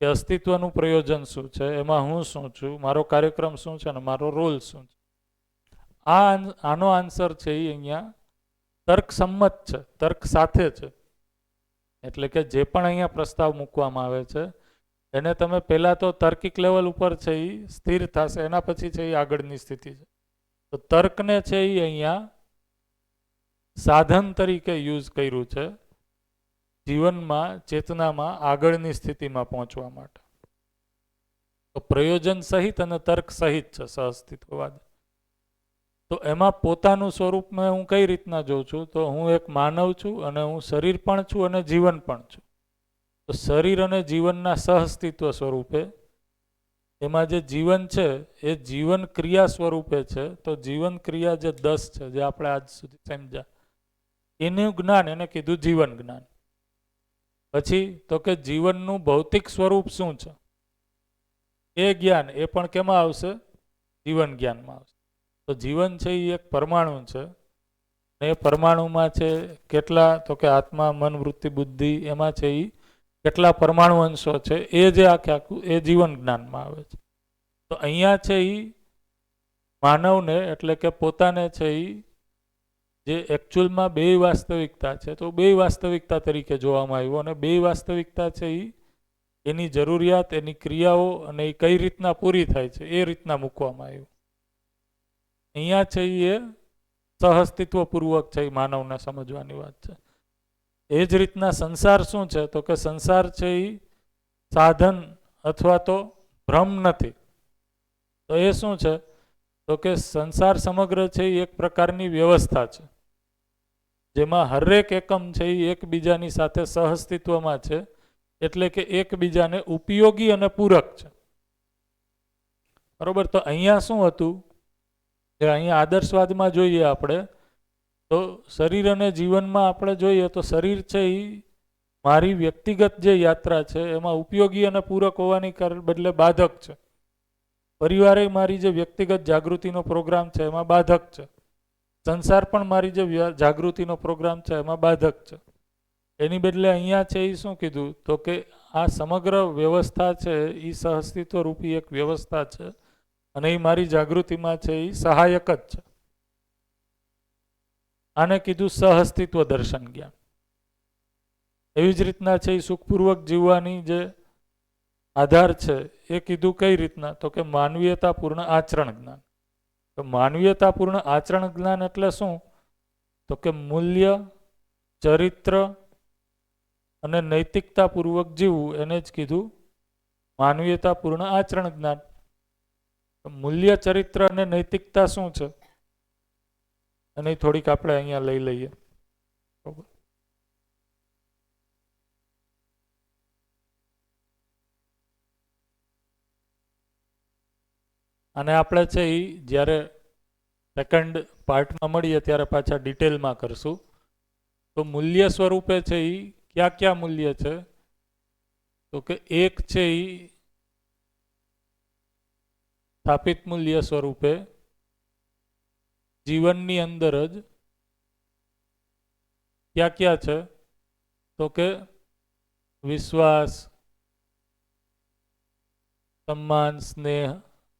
કે અસ્તિત્વનું પ્રયોજન શું છે, એમાં હું શું છું, મારો કાર્યક્રમ શું છે અને મારો રોલ શું છે. આનો આન્સર છે એ અહીંયા તર્કસંમત છે, તર્ક સાથે છે. એટલે કે જે પણ અહીંયા પ્રસ્તાવ મૂકવામાં આવે છે એને તમે પહેલા તો તાર્કિક લેવલ ઉપર છે એ સ્થિર થશે, એના પછી છે એ આગળની સ્થિતિ છે. તો તર્કને છે એ અહીંયા સાધન તરીકે યુઝ કર્યું છે જીવનમાં, ચેતનામાં આગળની સ્થિતિમાં પહોંચવા માટે. તો પ્રયોજન સહિત અને તર્ક સહિત છે સહઅસ્તિત્વવાદ. તો એમાં પોતાનું સ્વરૂપ મેં હું કઈ રીતના જોઉં છું, તો હું એક માનવ છું અને હું શરીર પણ છું અને જીવન પણ છું. તો શરીર અને જીવનના સહઅસ્તિત્વ સ્વરૂપે એમાં જે જીવન છે એ જીવન ક્રિયા સ્વરૂપે છે. તો જીવન ક્રિયા જે 10 છે, જે આપણે આજ સુધી સમજ્યા, એનું જ્ઞાન એને કીધું જીવન જ્ઞાન. પછી તો કે જીવનનું ભૌતિક સ્વરૂપ શું છે એ જ્ઞાન, એ પણ કેમાં આવશે? જીવન જ્ઞાનમાં આવશે. તો જીવન છે એ એક પરમાણુ છે, એ પરમાણુમાં છે કેટલા? તો કે આત્મા, મન, વૃત્તિ, બુદ્ધિ, એમાં છે એ કેટલા પરમાણુ અંશો છે, એ જે આખે આખું એ જીવન જ્ઞાનમાં આવે છે. તો અહીંયા છે એ માનવને એટલે કે પોતાને છે એ જે એકચ્યુઅલમાં બે વાસ્તવિકતા છે તો બે વાસ્તવિકતા તરીકે જોવામાં આવ્યું, અને બે વાસ્તવિકતા છે એ એની જરૂરિયાત, એની ક્રિયાઓ અને એ કઈ રીતના પૂરી થાય છે એ રીતના મૂકવામાં આવ્યું. અહીંયા છે એ સહઅસ્તિત્વપૂર્વક છે એ માનવને સમજવાની વાત છે. એ જ રીતના સંસાર શું છે તો કે સંસાર છે એ સાધન અથવા તો ભ્રમ નથી. તો એ શું છે તો કે સંસાર સમગ્ર છે એ એક પ્રકારની વ્યવસ્થા છે જેમાં હરેક એકમ છે એ એકબીજાની સાથે સહઅસ્તિત્વમાં છે, એટલે કે એકબીજાને ઉપયોગી અને પૂરક છે. બરોબર. તો અહીંયા શું હતું કે અહીંયા આદર્શવાદમાં જોઈએ આપણે તો શરીર અને જીવનમાં આપણે જોઈએ તો શરીર છે એ મારી વ્યક્તિગત જે યાત્રા છે એમાં ઉપયોગી અને પૂરક હોવાની બદલે બાધક છે. પરિવારે મારી જે વ્યક્તિગત જાગૃતિનો પ્રોગ્રામ છે એમાં બાધક છે. સંસાર પણ મારી જે જાગૃતિનો પ્રોગ્રામ છે એમાં બાધક છે. એની બદલે અહીંયા છે એ શું કીધું તો કે આ સમગ્ર વ્યવસ્થા છે એ સહઅસ્તિત્વ રૂપી એક વ્યવસ્થા છે અને એ મારી જાગૃતિમાં છે એ સહાયક જ છે. આને કીધું સહઅસ્તિત્વ દર્શન જ્ઞાન. એવી જ રીતના છે એ સુખપૂર્વક જીવવાની જે આધાર છે એ કીધું કઈ રીતના તો કે માનવીયતાપૂર્ણ આચરણ જ્ઞાન. તો માનવીયતાપૂર્ણ આચરણ જ્ઞાન એટલે શું તો કે મૂલ્ય, ચરિત્ર અને નૈતિકતાપૂર્વક જીવવું, એને જ કીધું માનવીયતાપૂર્ણ આચરણ જ્ઞાન. મૂલ્ય, ચરિત્ર અને નૈતિકતા શું છે અને થોડીક આપણે અહીંયા લઈ લઈએ. બરોબર. અને આપણે છે એ જ્યારે સેકન્ડ પાર્ટમાં મળીએ ત્યારે પાછા ડિટેલમાં કરશું. તો મૂલ્ય સ્વરૂપે છે એ ક્યાં ક્યાં મૂલ્ય છે તો કે એક છે એ સ્થાપિત મૂલ્ય સ્વરૂપે જીવનની અંદર જ ક્યાં ક્યાં છે તો કે વિશ્વાસ, સન્માન, સ્નેહ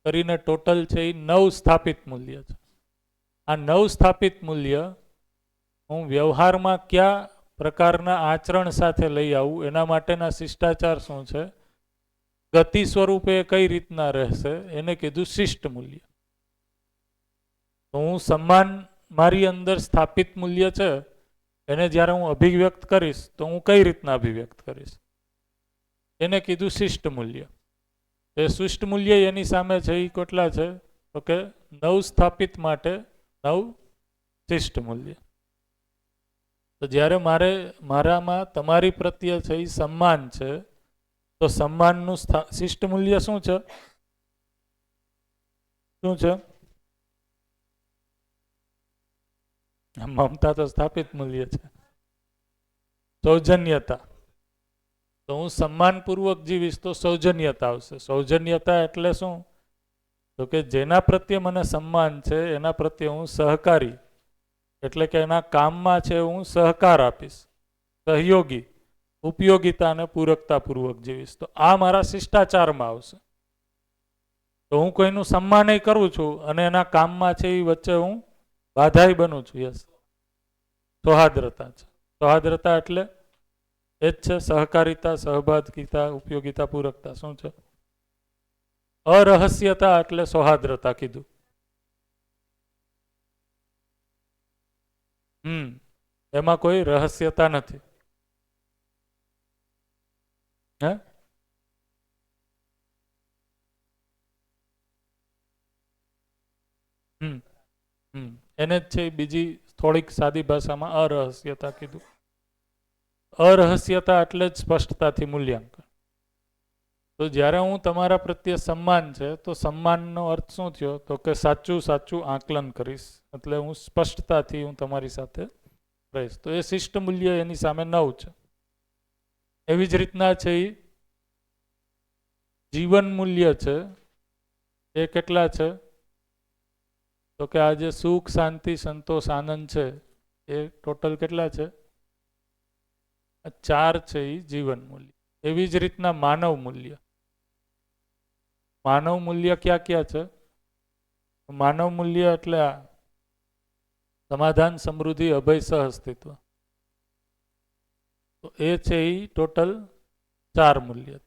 કરીને ટોટલ છે એ 9 સ્થાપિત મૂલ્ય છે. આ 9 સ્થાપિત મૂલ્ય હું વ્યવહારમાં કયા પ્રકારના આચરણ સાથે લઈ આવું, એના માટેના શિષ્ટાચાર શું છે, ગતિ સ્વરૂપે કઈ રીતના રહેશે, એને કીધું શિષ્ટ મૂલ્ય. તો હું સન્માન મારી અંદર સ્થાપિત મૂલ્ય છે એને જ્યારે હું અભિવ્યક્ત કરીશ તો હું કઈ રીતના અભિવ્યક્ત કરીશ, એને કીધું શિષ્ટ મૂલ્ય. એ શિષ્ટ મૂલ્ય એની સામે છે એ કેટલા છે તો કે 9 સ્થાપિત માટે 9 શિષ્ટ મૂલ્ય. તો જ્યારે મારામાં તમારી પ્રત્યે છે એ સન્માન છે તો સન્માનનું શિષ્ટ મૂલ્ય શું છે, શું છે? મમતા તો સ્થાપિત મૂલ્ય છે. સૌજન્યતા. તો હું સન્માનપૂર્વક જીવીશ તો સૌજન્યતા આવશે. સૌજન્યતા એટલે શું તો કે જેના પ્રત્યે મને સન્માન છે એના પ્રત્યે હું સહકારી એટલે કે એના કામમાં છે હું સહકાર આપીશ, સહયોગી, ઉપયોગિતા અને પૂરકતાપૂર્વક જીવીશ. તો આ મારા શિષ્ટાચારમાં આવશે. તો હું કોઈનું સન્માન કરું છું અને એના કામમાં છે એ વચ્ચે હું બાધાઈ બનું છું. યસ, સૌહાર્દતા છે. સૌહાર્દતા એટલે એ જ છે સહકારિતા, સહભાગિતા, ઉપયોગિતા, પૂરકતા. શું છે? અરહસ્યતા એટલે સૌહાર્દતા કીધું. એમાં કોઈ રહસ્યતા નથી. હે? એને જ છે બીજી થોડીક સાદી ભાષામાં અરહસ્યતા કીધું. અરહસ્યતા એટલે જ સ્પષ્ટતાથી મૂલ્યાંકન. તો જ્યારે હું તમારા પ્રત્યે સન્માન છે તો સન્માનનો અર્થ શું થયો તો કે સાચું સાચું આકલન કરીશ, એટલે હું સ્પષ્ટતાથી હું તમારી સાથે રહીશ. તો એ શિષ્ટ મૂલ્ય એની સામે 9 છે. એવી જ રીતના છે એ જીવન મૂલ્ય છે એ કેટલા છે તો કે આ જે સુખ, શાંતિ, સંતોષ, આનંદ છે એ ટોટલ કેટલા છે? 4 છે એ જીવન મૂલ્ય. એવી જ રીતના માનવ મૂલ્ય. માનવ મૂલ્ય ક્યાં ક્યાં છે? માનવ મૂલ્ય એટલે સમાધાન, સમૃદ્ધિ, અભય, સહઅસ્તિત્વ. તો એ છે એ ટોટલ 4 મૂલ્ય.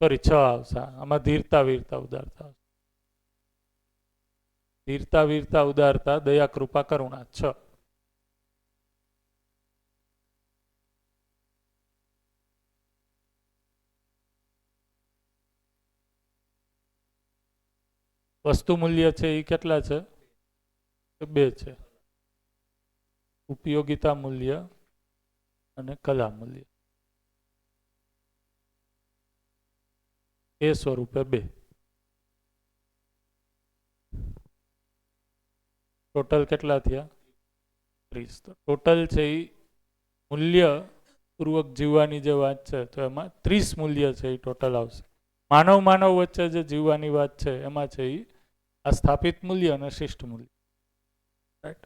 સોરી 6 આવશે. આમાં ધીરતા, વીરતા, ઉદારતા. ધીરતા, વીરતા, ઉદારતા, દયા, કૃપા, કરુણા 6. વસ્તુ મૂલ્ય છે એ કેટલા છે? 2 છે. ઉપયોગિતા મૂલ્ય અને કલા મૂલ્ય એ સ્વરૂપે 2. ટોટલ કેટલા થયા? 30. તો ટોટલ છે એ મૂલ્ય પૂર્વક જીવવાની જે વાત છે તો એમાં 30 મૂલ્ય છે એ ટોટલ આવશે. માનવ માનવ વચ્ચે જે જીવવાની વાત છે એમાં છે એ આ સ્થાપિત મૂલ્ય અને શિષ્ટ મૂલ્ય. રાઈટ.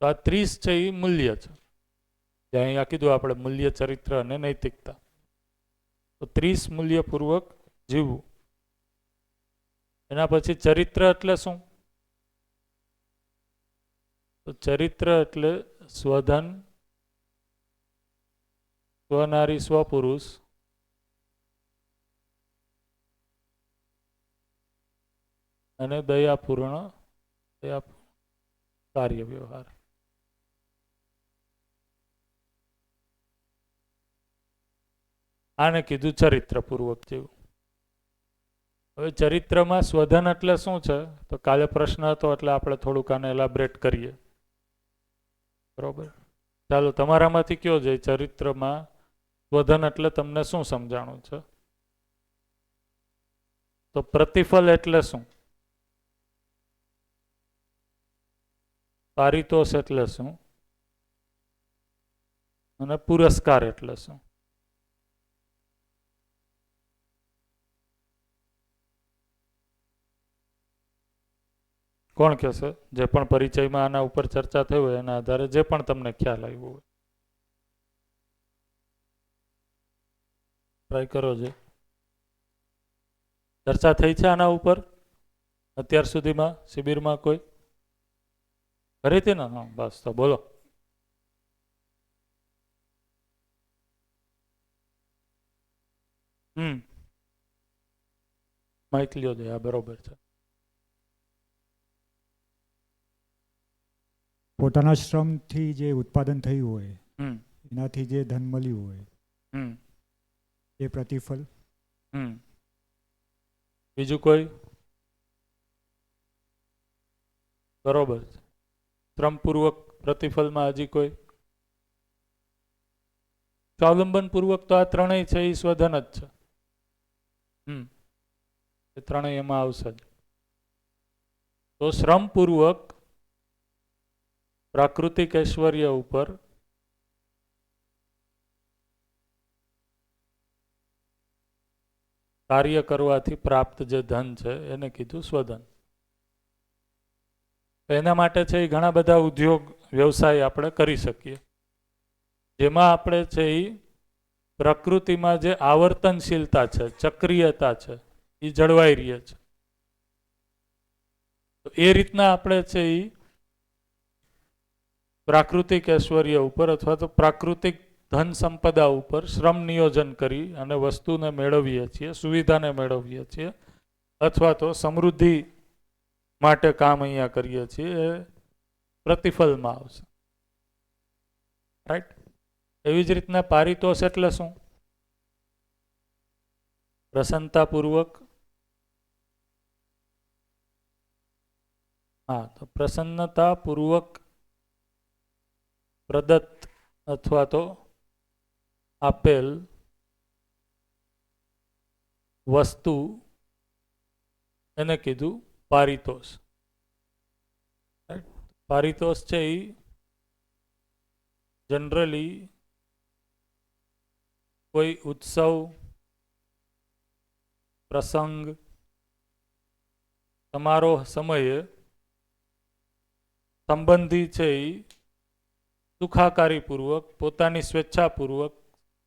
તો આ 30 છે એ મૂલ્ય છે. અહીંયા કીધું આપણે મૂલ્ય, ચરિત્ર અને નૈતિકતા. તો 30 મૂલ્યપૂર્વક જીવવું. એના પછી ચરિત્ર એટલે શું? તો ચરિત્ર એટલે સ્વધન, સ્વનારી, સ્વપુરુષ અને દયાપૂર્ણ કાર્ય વ્યવહાર. આને કીધું ચરિત્રપૂર્વક જેવું. હવે ચરિત્રમાં સ્વધન એટલે શું છે? તો કાલે પ્રશ્ન હતો એટલે આપણે થોડુંક આને એલાબરેટ કરીએ. બરોબર. ચાલો તમારામાંથી કયો છે ચરિત્રમાં સ્વધન એટલે તમને શું સમજાણું છે? તો પ્રતિફળ એટલે શું? પારિતોષ એટલે શું? અને પુરસ્કાર એટલે શું? કોણ કહેશે? જે પણ પરિચયમાં આના ઉપર ચર્ચા થઈ હોય એના આધારે જે પણ તમને ખ્યાલ આવ્યો હોય ટ્રાય કરો. છે ચર્ચા થઈ છે આના ઉપર અત્યાર સુધીમાં શિબિરમાં કોઈ કરી હતી ને? હા બસ તો બોલો. માઇક લ્યો છે. આ બરોબર છે. પોતાના શ્રમથી જે ઉત્પાદન થયું હોય એનાથી જે ધન મળ્યું હોય એ પ્રતિફળ. બીજું કોઈ? બરોબર છે. શ્રમપૂર્વક પ્રતિફળમાં હજી કોઈ? સ્વાવલંબન પૂર્વક તો આ ત્રણેય છે એ સ્વધન જ છે. એ ત્રણેય એમાં આવશે. તો શ્રમપૂર્વક પ્રાકૃતિક ઐશ્વર્ય ઉપર કાર્ય કરવાથી પ્રાપ્ત જે ધન છે એને કીધું સ્વધન. એના માટે છે એ ઘણા બધા ઉદ્યોગ, વ્યવસાય આપણે કરી શકીએ, જેમાં આપણે છે એ પ્રકૃતિમાં જે આવર્તનશીલતા છે, ચક્રીયતા છે એ જળવાઈ રહે છે. તો એ રીતના આપણે છે એ પ્રાકૃતિક ઐશ્વર્ય ઉપર અથવા તો પ્રાકૃતિક ધન સંપદા ઉપર શ્રમ નિયોજન કરી અને વસ્તુને મેળવીએ છીએ, સુવિધાને મેળવીએ છીએ, અથવા તો સમૃદ્ધિ માટે કામ અહીંયા કરીએ છીએ, એ પ્રતિફળમાં આવશે. રાઈટ. એવી જ રીતના પારિતોષ એટલે શું? પ્રસન્નતાપૂર્વક. હા, તો પ્રસન્નતાપૂર્વક પ્રદત્ત અથવા તો આપેલ વસ્તુ એને કીધું પારિતોષ. પારિતોષ છે એ જનરલી કોઈ ઉત્સવ, પ્રસંગ, સમારોહ સમયે સંબંધી છે એ સુખાકારીપૂર્વક પોતાની સ્વેચ્છાપૂર્વક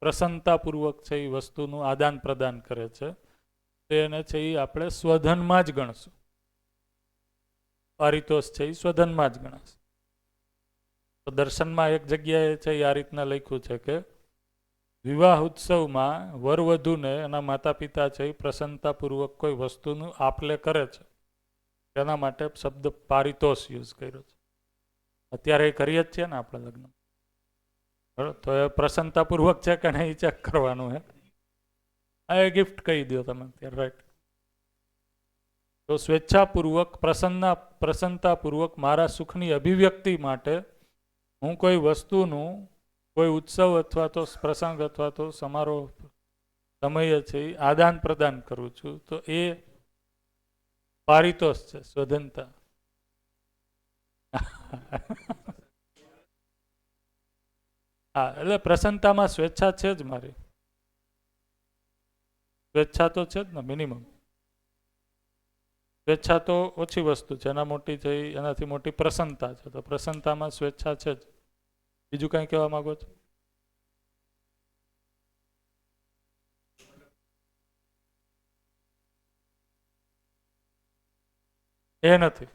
પ્રસન્નતાપૂર્વક છે એ વસ્તુનું આદાન પ્રદાન કરે છે તેને છે એ આપણે સ્વધનમાં જ ગણશું. પારિતોષ છે એ સ્વધનમાં જ ગણાશે. તો દર્શનમાં એક જગ્યાએ છે એ આ રીતના લખ્યું છે કે વિવાહ ઉત્સવમાં વરવધુને એના માતા પિતા છે એ પ્રસન્નતાપૂર્વક કોઈ વસ્તુનું આપલે કરે છે તેના માટે શબ્દ પારિતોષ યુઝ કર્યો છે. અત્યારે એ કરીએ જ છીએ ને આપણે લગ્ન. બરાબર, તો એ પ્રસન્નતાપૂર્વક છે કે નહીં એ ચેક કરવાનું હે. આ એ ગિફ્ટ કહી દો તમે અત્યારે, રાઈટ. તો સ્વેચ્છાપૂર્વક પ્રસન્નતાપૂર્વક મારા સુખની અભિવ્યક્તિ માટે હું કોઈ વસ્તુનું કોઈ ઉત્સવ અથવા તો પ્રસંગ અથવા તો સમારોહ સમયે છે એ આદાન પ્રદાન કરું છું તો એ પારિતોષ છે, સ્વધનતા. હા, એટલે પ્રસન્નતામાં સ્વેચ્છા છે જ મારી. સ્વેચ્છા તો છે જ ને મિનિમમ. સ્વેચ્છા તો ઓછી વસ્તુ છે, મોટી છે એનાથી મોટી પ્રસન્નતા છે. તો પ્રસન્નતામાં સ્વેચ્છા છે જ. બીજું કંઈ કહેવા માંગો છો? એ નથી.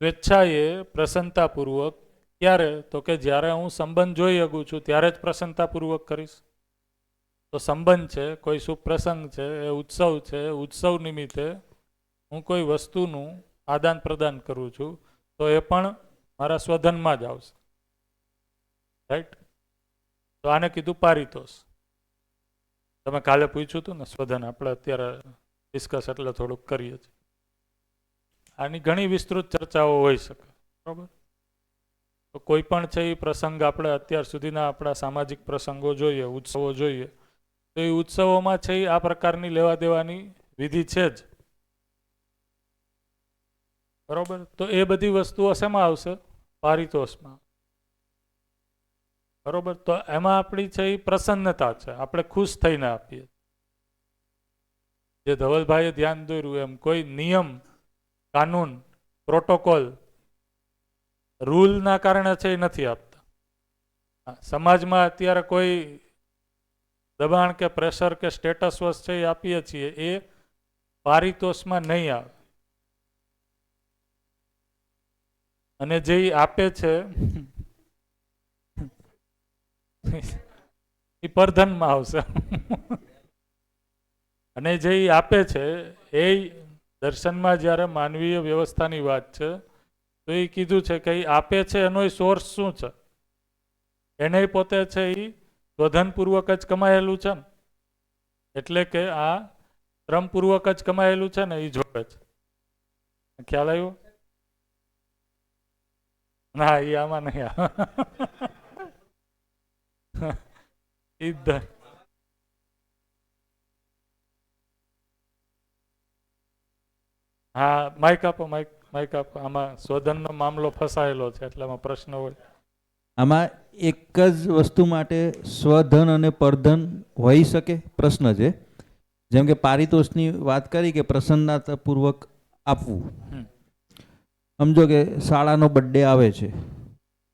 સ્વેચ્છા એ પ્રસન્નતાપૂર્વક ક્યારે? તો કે જ્યારે હું સંબંધ જોઈ શકું છું ત્યારે જ પ્રસન્નતાપૂર્વક કરીશ. તો સંબંધ છે, કોઈ શુભ પ્રસંગ છે, એ ઉત્સવ છે, ઉત્સવ નિમિત્તે હું કોઈ વસ્તુનું આદાન પ્રદાન કરું છું તો એ પણ મારા સ્વધનમાં જ આવશે, રાઈટ. તો આને કીધું પારિતોષ. તમે કાલે પૂછ્યું હતું ને સ્વધન, આપણે અત્યારે ડિસ્કસ એટલે થોડુંક કરીએ છીએ. આની ઘણી વિસ્તૃત ચર્ચાઓ હોઈ શકે, બરાબર. તો કોઈ પણ છે એ પ્રસંગ આપણે અત્યાર સુધીના આપણા સામાજિક પ્રસંગો જોઈએ, ઉત્સવો જોઈએ, તો એ ઉત્સવોમાં છે એ આ પ્રકારની લેવા દેવાની વિધિ છે જ, બરોબર. તો એ બધી વસ્તુઓ શેમાં આવશે? પારિતોષમાં, બરોબર. તો એમાં આપણી છે એ પ્રસન્નતા છે, આપણે ખુશ થઈને આપીએ. જે ધવલભાઈએ ધ્યાન દોર્યું એમ કોઈ નિયમ, કાનૂન, પ્રોટોકોલ, રૂલના કારણે છે એ નથી આપતા. સમાજમાં અત્યારે કોઈ દબાણ કે પ્રેશર કે સ્ટેટસ વશ છે એ આપીએ છીએ, એ પારિતોષમાં નહીં આવે. અને જે આપે છે એ પરધનમાં આવશે. અને જે આપે છે એ દર્શનમાં જ્યારે માનવીય વ્યવસ્થાની વાત છે તો એ કીધું છે કે એ આપે છે એનો સોર્સ શું છે? એને પોતે છે એ સ્વધનપૂર્વક જ કમાયેલું છે ને, એટલે કે આ શ્રમપૂર્વક જ કમાયેલું છે ને એ જોવે છે. ખ્યાલ આવ્યો? ના, એ આમાં નહીં આવે. હા, માઇક આપો, માઇક આપો. આમાં સ્વધનનો મામલો ફસાયેલો છે એટલે આમાં પ્રશ્ન હોય. આમાં એક જ વસ્તુ માટે સ્વધન અને પરધન હોઈ શકે? પ્રશ્ન છે. જેમ કે પારિતોષની વાત કરી કે પ્રસન્નતાપૂર્વક આપવું. સમજો કે શાળાનો બર્થડે આવે છે,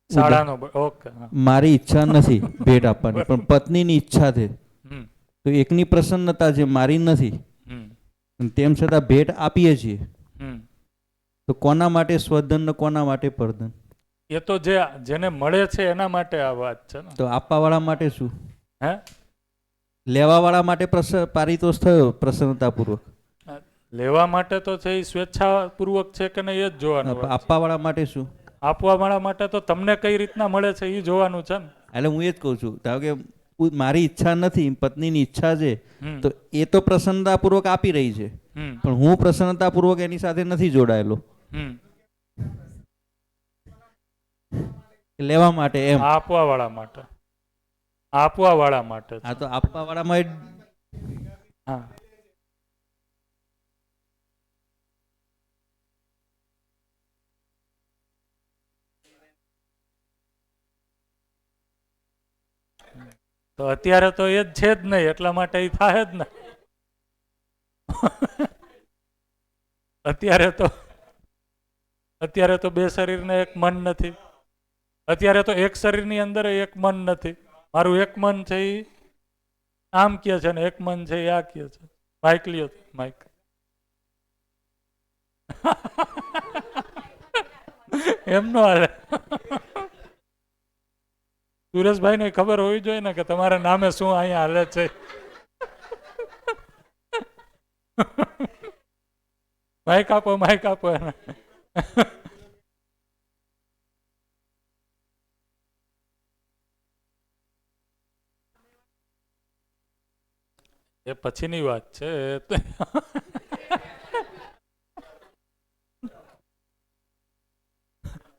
શાળાનો, ઓકે. મારી ઈચ્છા નથી ભેટ આપવાની, પણ પત્નીની ઈચ્છા છે, તો એકની પ્રસન્નતા છે, મારી નથી, તેમ છતાં ભેટ આપીએ છીએ. તો કોના માટે સ્વધન ને કોના માટે પરધન? એ તો જેને મળે છે એના માટે આ વાત છે ને. તો આપવાવાળા માટે શું? હે, લેવાવાળા માટે પારિતોષ થયો પ્રસન્નતાપૂર્વક. લેવા માટે તો છે એ સ્વેચ્છાપૂર્વક છે કે નહીં એ જ જોવાનું. આપવાવાળા માટે શું? આપવાવાળા માટે તો તમને કઈ રીતના મળે છે એ જોવાનું છે ને. એટલે હું એ જ કહું છું, ધારો કે મારી ઈચ્છા નથી, પત્નીની ઈચ્છા છે, તો એ તો પ્રસન્નતાપૂર્વક આપી રહી છે, પણ હું પ્રસન્નતાપૂર્વક એની સાથે નથી જોડાયેલો. લેવા માટે એમ. આપવાવાળા માટે. આપવાવાળા માટે. હા, તો આપવાવાળામાં હા, તો અત્યારે તો એ જ છે જ નહીં, એટલા માટે એ થાય જ ને. અત્યારે તો અત્યારે તો બે શરીરને એક મન નથી. અત્યારે તો એક શરીરની અંદર એક મન નથી. મારું એક મન છે એ આમ કહે છે ને એક મન છે એ આ કહે છે. માઇક લ્યો, માઇક. એમ નો હાલે. સુરેશભાઈ ને ખબર હોવી જોઈએ ને કે તમારા નામે શું અહીંયા હાલે છે. માઇક આપો, માઇક આપો એને. એ પછીની વાત છે.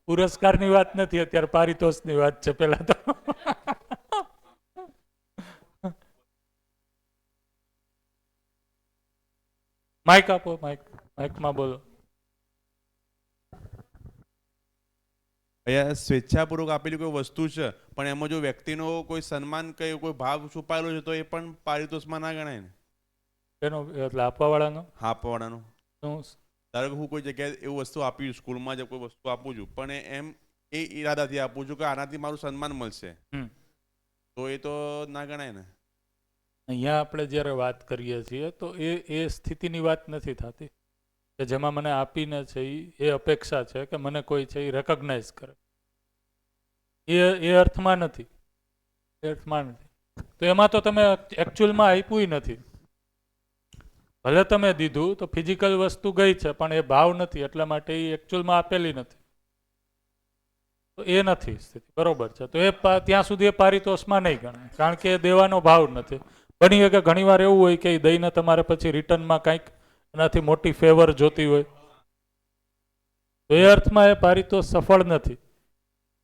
પુરસ્કારની વાત નથી, અત્યારે પારિતોષની વાત છે પેલા તો. માઇક આપો, માઇક. માઇકમાં બોલો. અહીંયા સ્વેચ્છાપૂર્વક આપેલી કોઈ વસ્તુ છે પણ એમાં જો વ્યક્તિનો કોઈ સન્માન કે કોઈ ભાવ છુપાયેલો છે તો એ પણ પારિતોષમાં ના ગણાય ને? એનો એટલે આપવાવાળાનો હા, આપવાવાળાનો. શું? ધારો કે હું કોઈ જગ્યાએ એવું વસ્તુ આપી છું, સ્કૂલમાં જે કોઈ વસ્તુ આપું છું પણ એમ એ ઈરાદાથી આપું છું કે આનાથી મારું સન્માન મળશે, તો એ તો ના ગણાય ને? અહીંયા આપણે જ્યારે વાત કરીએ છીએ તો એ સ્થિતિની વાત નથી થતી કે જેમાં મને આપીને છે એ અપેક્ષા છે કે મને કોઈ છે એ રેકગ્નાઇઝ કરે. એ અર્થમાં નથી. એ અર્થમાં નથી. તો એમાં તો તમે એકચ્યુઅલમાં આપ્યું નથી. ભલે તમે દીધું તો ફિઝિકલ વસ્તુ ગઈ છે પણ એ ભાવ નથી, એટલા માટે એ એકચ્યુઅલમાં આપેલી નથી. તો એ નથી સ્થિતિ. બરોબર છે. તો એ ત્યાં સુધી એ પારિતોષમાં નહીં ગણાય, કારણ કે એ દેવાનો ભાવ નથી. બની શકે ઘણીવાર એવું હોય કે એ દઈને તમારે પછી રિટર્નમાં કંઈક એનાથી મોટી ફેવર જોતી હોય, તો એ અર્થમાં એ પારિતોષ સફળ નથી.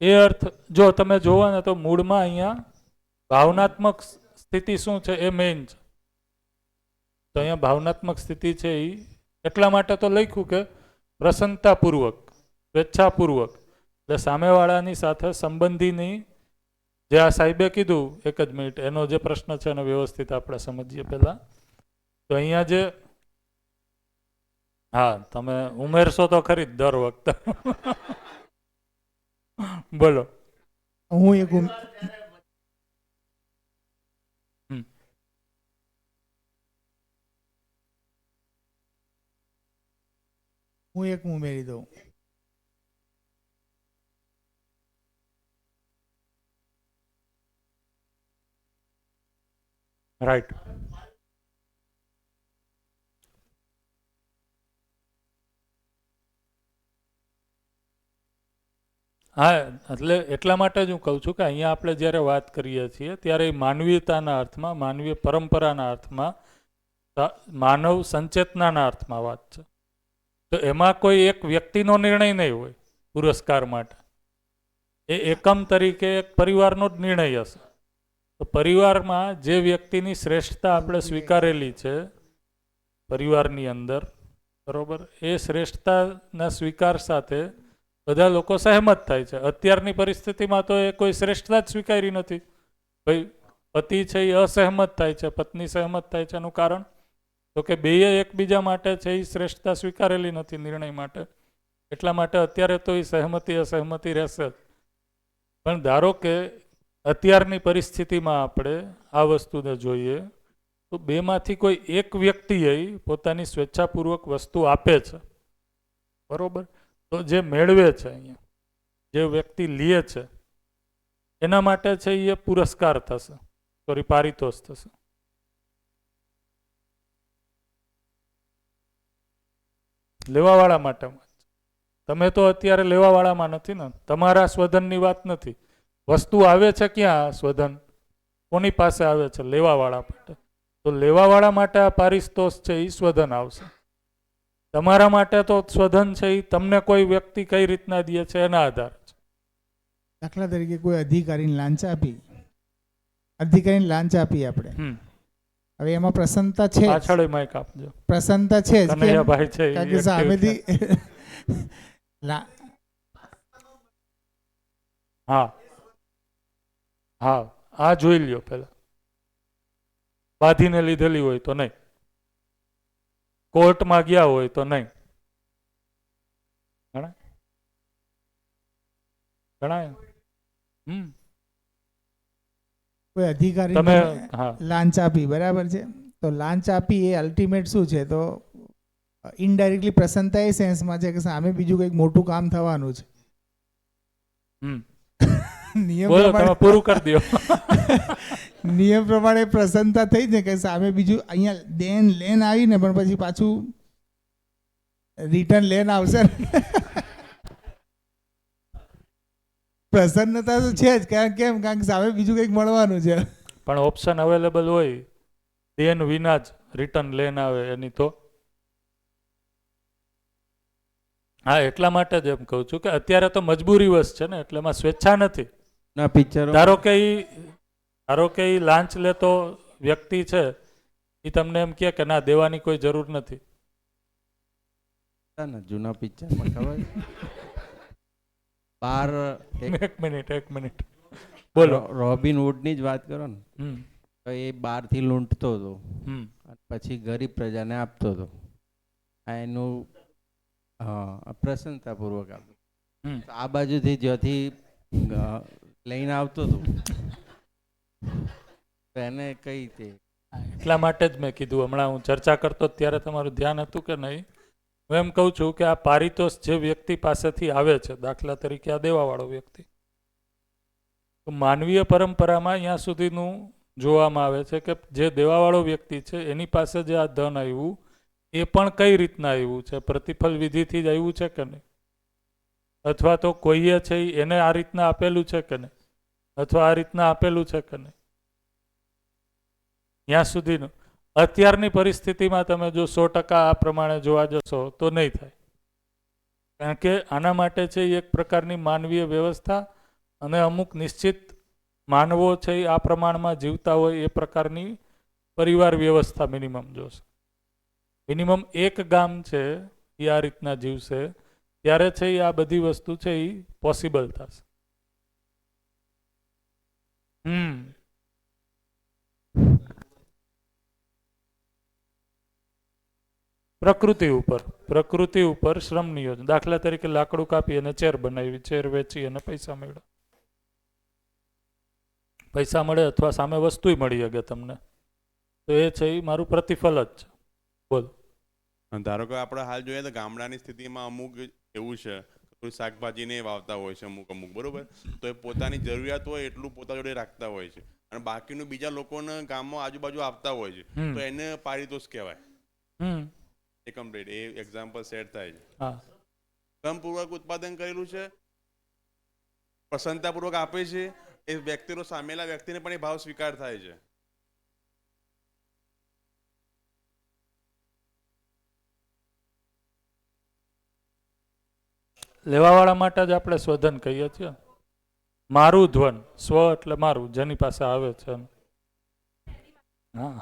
એ અર્થ જો તમે જોવો ને તો મૂળમાં અહીંયા ભાવનાત્મક સ્થિતિ શું છે એ મેઇન છે. તો અહીંયા ભાવનાત્મક સ્થિતિ છે એ એટલા માટે તો લખ્યું કે પ્રસન્નતાપૂર્વક, સ્વેચ્છાપૂર્વક, એટલે સામેવાળાની સાથે સંબંધીની, જે આ સાહેબે કીધું, એક જ મિનિટ, એનો જે પ્રશ્ન છે એને વ્યવસ્થિત આપણે સમજીએ પહેલા. તો અહીંયા જે, હા, તમે ઉમેરશો તો ખરી જ દર વખતે. બોલો. હું એક ઉમેરી દઉં. રાઈટ. હા, એટલે એટલા માટે જ હું કહું છું કે અહીંયા આપણે જ્યારે વાત કરીએ છીએ ત્યારે માનવીયતાના અર્થમાં, માનવીય પરંપરાના અર્થમાં, માનવ સંચેતનાના અર્થમાં વાત છે. તો એમાં કોઈ એક વ્યક્તિનો નિર્ણય નહીં હોય પુરસ્કાર માટે. એ એકમ તરીકે એક પરિવારનો જ નિર્ણય હશે. તો પરિવારમાં જે વ્યક્તિની શ્રેષ્ઠતા આપણે સ્વીકારેલી છે પરિવારની અંદર, બરોબર, એ શ્રેષ્ઠતાના સ્વીકાર સાથે બધા લોકો સહેમત થાય છે. અત્યારની પરિસ્થિતિમાં તો એ કોઈ શ્રેષ્ઠતા જ સ્વીકારી નથી. ભાઈ પતિ છે એ અસહેમત થાય છે, પત્ની સહેમત થાય છે. એનું કારણ તો કે બેય એકબીજા માટે છે એ શ્રેષ્ઠતા સ્વીકારેલી નથી નિર્ણય માટે. એટલા માટે અત્યારે તો એ સહેમતિ અસહેમતિ રહેશે જ. પણ ધારો કે અત્યારની પરિસ્થિતિમાં આપણે આ વસ્તુને જોઈએ તો બેમાંથી કોઈ એક વ્યક્તિએ પોતાની સ્વેચ્છાપૂર્વક વસ્તુ આપે છે, બરોબર, તો જે મેળવે છે અહીંયા, જે વ્યક્તિ લે છે, એના માટે છે એ પુરસ્કાર થશે, સોરી, પારિતોષ થશે. લેવાવાળા માટે. તમે તો અત્યારે લેવાવાળામાં નથી ને. તમારા સ્વધનની વાત નથી. વસ્તુ આવે છે ક્યાં? સ્વધન કોની પાસે આવે છે? લેવાવાળા માટે. તો લેવાવાળા માટે આ પારિતોષ છે એ સ્વધન આવશે. તમારા માટે તો સ્વધન છે એ તમને કોઈ વ્યક્તિ કઈ રીતના દે છે એના આધારે છે. દાખલા તરીકે કોઈ અધિકારીને લાંચ આપી, આપણે, હવે એમાં પ્રસન્નતા છે, પાછળ માઈક આપજો, પ્રસન્નતા છે જ, કનૈયાભાઈ છે કારણ કે સામેથી હા હા, આ જોઈ લ્યો પેલા. બાંધીને લીધેલી હોય તો નહીં, કોર્ટમાં ગયા હોય તો નહીં. ગણાય. કોઈ અધિકારી તમે હા લાંચ આપી, બરાબર છે, તો લાંચ આપી એ અલ્ટિમેટ શું છે, તો ઇનડાયરેક્ટલી પ્રસન્નતા એ સેન્સમાં છે કે સામે બીજું કંઈક મોટું કામ થવાનું છે. હમ નિયમ બોલો તમે પ્રમાણે પૂરું કરી દો. નિયમ પ્રમાણે પ્રસન્નતા થઈ ને કે સામે બીજું અહીંયા દેન લેન આવીને પણ પછી પાછું રિટર્ન લેન આવશે ને. પ્રસન્નતા તો છે જ, કારણ કે સામે બીજું કંઈક મળવાનું છે. પણ ઓપ્શન અવેલેબલ હોય દેન વિના જ રિટર્ન લેન આવે એની તો હા એટલા માટે જ એમ કહું છું કે અત્યારે તો મજબૂરી વશ છે ને, એટલે એમાં સ્વેચ્છા નથી. ના પિક્ચરો ધારો કે ઈ લાંચ લેતો વ્યક્તિ છે, એ તમને એમ કહે કે ના દેવાની કોઈ જરૂર નથી. ને જૂના પિક્ચરમાં ખબર બાર એક મિનિટ બોલો. રોબિન વુડની જ વાત કરો ને, હમ તો એ બહારથી લૂંટતો હતો હમ અને પછી ગરીબ પ્રજાને આપતો હતો. આ એનું પ્રસન્નતાપૂર્વક આપતો. હમ તો આ બાજુથી જ્યાંથી લઈને આવતો હતો તો એને કઈ રીતે એટલા માટે જ મેં કીધું, હમણાં હું ચર્ચા કરતો ત્યારે તમારું ધ્યાન હતું કે નહીં. હું એમ કહું છું કે આ પારિતોષ જે વ્યક્તિ પાસેથી આવે છે, દાખલા તરીકે આ દેવાવાળો વ્યક્તિ, તો માનવીય પરંપરામાં અહીંયા સુધીનું જોવામાં આવે છે કે જે દેવાવાળો વ્યક્તિ છે એની પાસે જે આ ધન આવ્યું એ પણ કઈ રીતના આવ્યું છે, પ્રતિફળ વિધિથી જ આવ્યું છે કે નહીં, અથવા તો કોઈએ છે એને આ રીતના આપેલું છે કે નહીં, અથવા આ રીતના આપેલું છે કે નહીં. ત્યાં સુધીનું અત્યારની પરિસ્થિતિમાં તમે જો 100% આ પ્રમાણે જોવા જશો તો નહીં થાય. કારણ કે આના માટે છે એક પ્રકારની માનવીય વ્યવસ્થા અને અમુક નિશ્ચિત માનવો છે આ પ્રમાણમાં જીવતા હોય એ પ્રકારની પરિવાર વ્યવસ્થા મિનિમમ જોશે. મિનિમમ એક ગામ છે એ આ રીતના જીવશે ત્યારે છે આ બધી વસ્તુ છે એ પોસિબલ થશે. પ્રકૃતિ ઉપર શ્રમ નિયોજન, દાખલા તરીકે લાકડું કાપી અને ચેર બનાવી, ચેર વેચી અને પૈસા મળ્યા, પૈસા મળે અથવા સામે વસ્તુ મળી શકે તમને, તો એ છે એ મારું પ્રતિફળ જ છે. બોલ. ધારો કે આપણે હાલ જોઈએ તો ગામડાની સ્થિતિમાં અમુક એવું છે કોઈ શાકભાજીને વાવતા હોય છે અમુક બરોબર, તો એ પોતાની જરૂરિયાત હોય એટલું પોતા જોડે રાખતા હોય છે અને બાકીનું બીજા લોકોને ગામમાં આજુબાજુ આપતા હોય છે, તો એને પારિતોષ કહેવાય. એ કમ્પ્લીટ એ એક્ઝામ્પલ સેટ થાય છે. શ્રમપૂર્વક ઉત્પાદન કરેલું છે, પ્રસન્નતાપૂર્વક આપે છે, એ વ્યક્તિનો સામેલા વ્યક્તિને પણ એ ભાવ સ્વીકાર થાય છે. લેવાવાળા માટે જ આપણે સ્વધન કહીએ છીએ. મારું ધ્વન, સ્વ એટલે મારું, જેની પાસે આવે છે. હા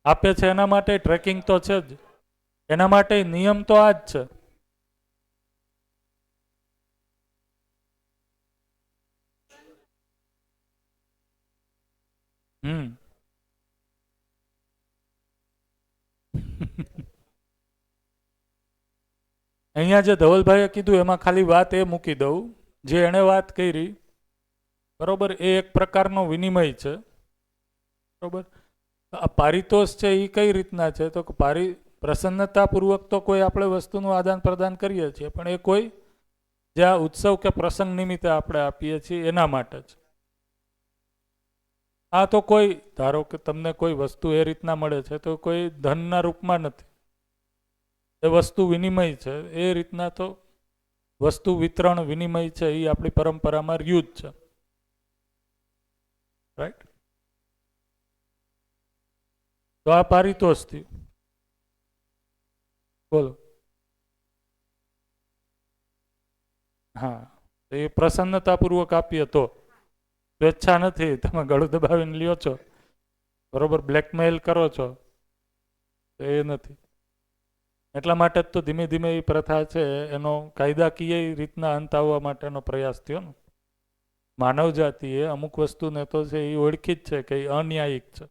આપે છે એના માટે ટ્રેકિંગ તો છે જ, એના માટે નિયમ તો આ જ છે. અહીંયા જે ધવલભાઈએ કીધું એમાં ખાલી વાત એ મૂકી દઉં, જે એણે વાત કરી બરોબર, એ એક પ્રકારનો વિનિમય છે. બરોબર, આ પારિતોષ છે એ કઈ રીતના છે, તો પ્રસન્નતાપૂર્વક તો કોઈ આપણે વસ્તુનું આદાન પ્રદાન કરીએ છીએ, પણ એ કોઈ જે આ ઉત્સવ કે પ્રસંગ નિમિત્તે આપણે આપીએ છીએ એના માટે જ. આ તો કોઈ ધારો કે તમને કોઈ વસ્તુ એ રીતના મળે છે તો કોઈ ધનના રૂપમાં નથી, એ વસ્તુ વિનિમય છે. એ રીતના તો વસ્તુ વિતરણ વિનિમય છે એ આપણી પરંપરામાં રહ્યું જ છે. રાઈટ. તો આ પારિતોષ થયું. બોલો. હા, એ પ્રસન્નતાપૂર્વક આપીએ તો, સ્વેચ્છા નથી, તમે ગળું દબાવીને લ્યો છો બરોબર, બ્લેકમેલ કરો છો, એ નથી. એટલા માટે જ તો ધીમે ધીમે એ પ્રથા છે એનો કાયદાકીય રીતના અંત આવવા માટેનો પ્રયાસ થયો ને. માનવ જાતિએ અમુક વસ્તુને તો છે એ ઓળખી જ છે કે એ અન્યાયિક છે,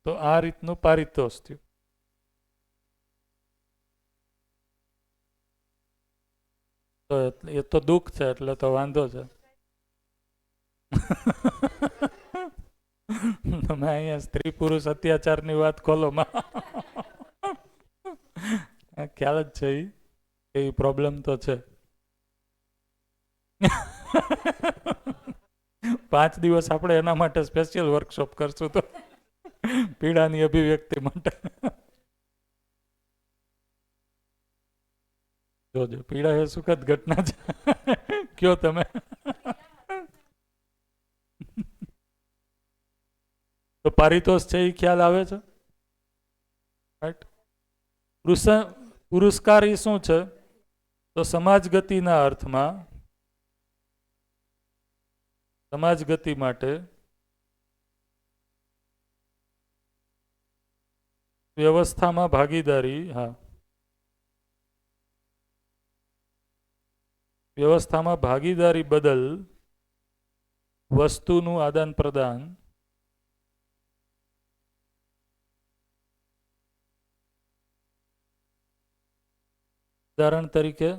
તો આ રીતનું પારિતોષ થયું. તો એ તો દુઃખ છે એટલે તો વાંધો છે. તમે અહીંયા સ્ત્રી પુરુષ અત્યાચારની વાત ખોલો માં ખ્યાલ જ છે એ પ્રોબ્લેમ તો છે. 5 દિવસ આપણે એના માટે સ્પેશિયલ વર્કશોપ કરશું તો પીડાની અભિવ્યક્તિ માટે. જોજો પીડા એ સુખદ ઘટના છે. કયો તમે. તો પારિતોષ છે એ ખ્યાલ આવે છે, રાઈટ. પુરસ્કાર એ શું છે તો સમાજ ગતિના અર્થમાં સમાજ ગતિ માટે વ્યવસ્થામાં ભાગીદારી, હા, વ્યવસ્થામાં ભાગીદારી બદલ વસ્તુનું આદાન પ્રદાન, ઉદાહરણ તરીકે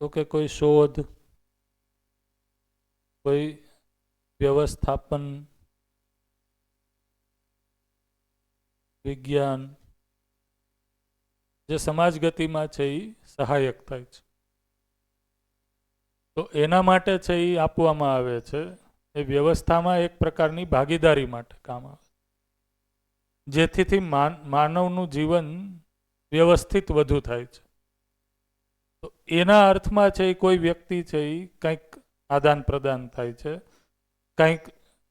તો કે કોઈ શોધ, કોઈ વ્યવસ્થાપન, વિજ્ઞાન, જે સમાજ ગતિમાં છે એ સહાયક થાય છે. તો એના માટે છે એ આપવામાં આવે છે. એ વ્યવસ્થામાં એક પ્રકારની ભાગીદારી માટે કામ આવે, જેથી માનવનું જીવન વ્યવસ્થિત વધુ થાય છે. તો એના અર્થમાં છે એ કોઈ વ્યક્તિ છે એ કંઈક આદાન પ્રદાન થાય છે, કંઈક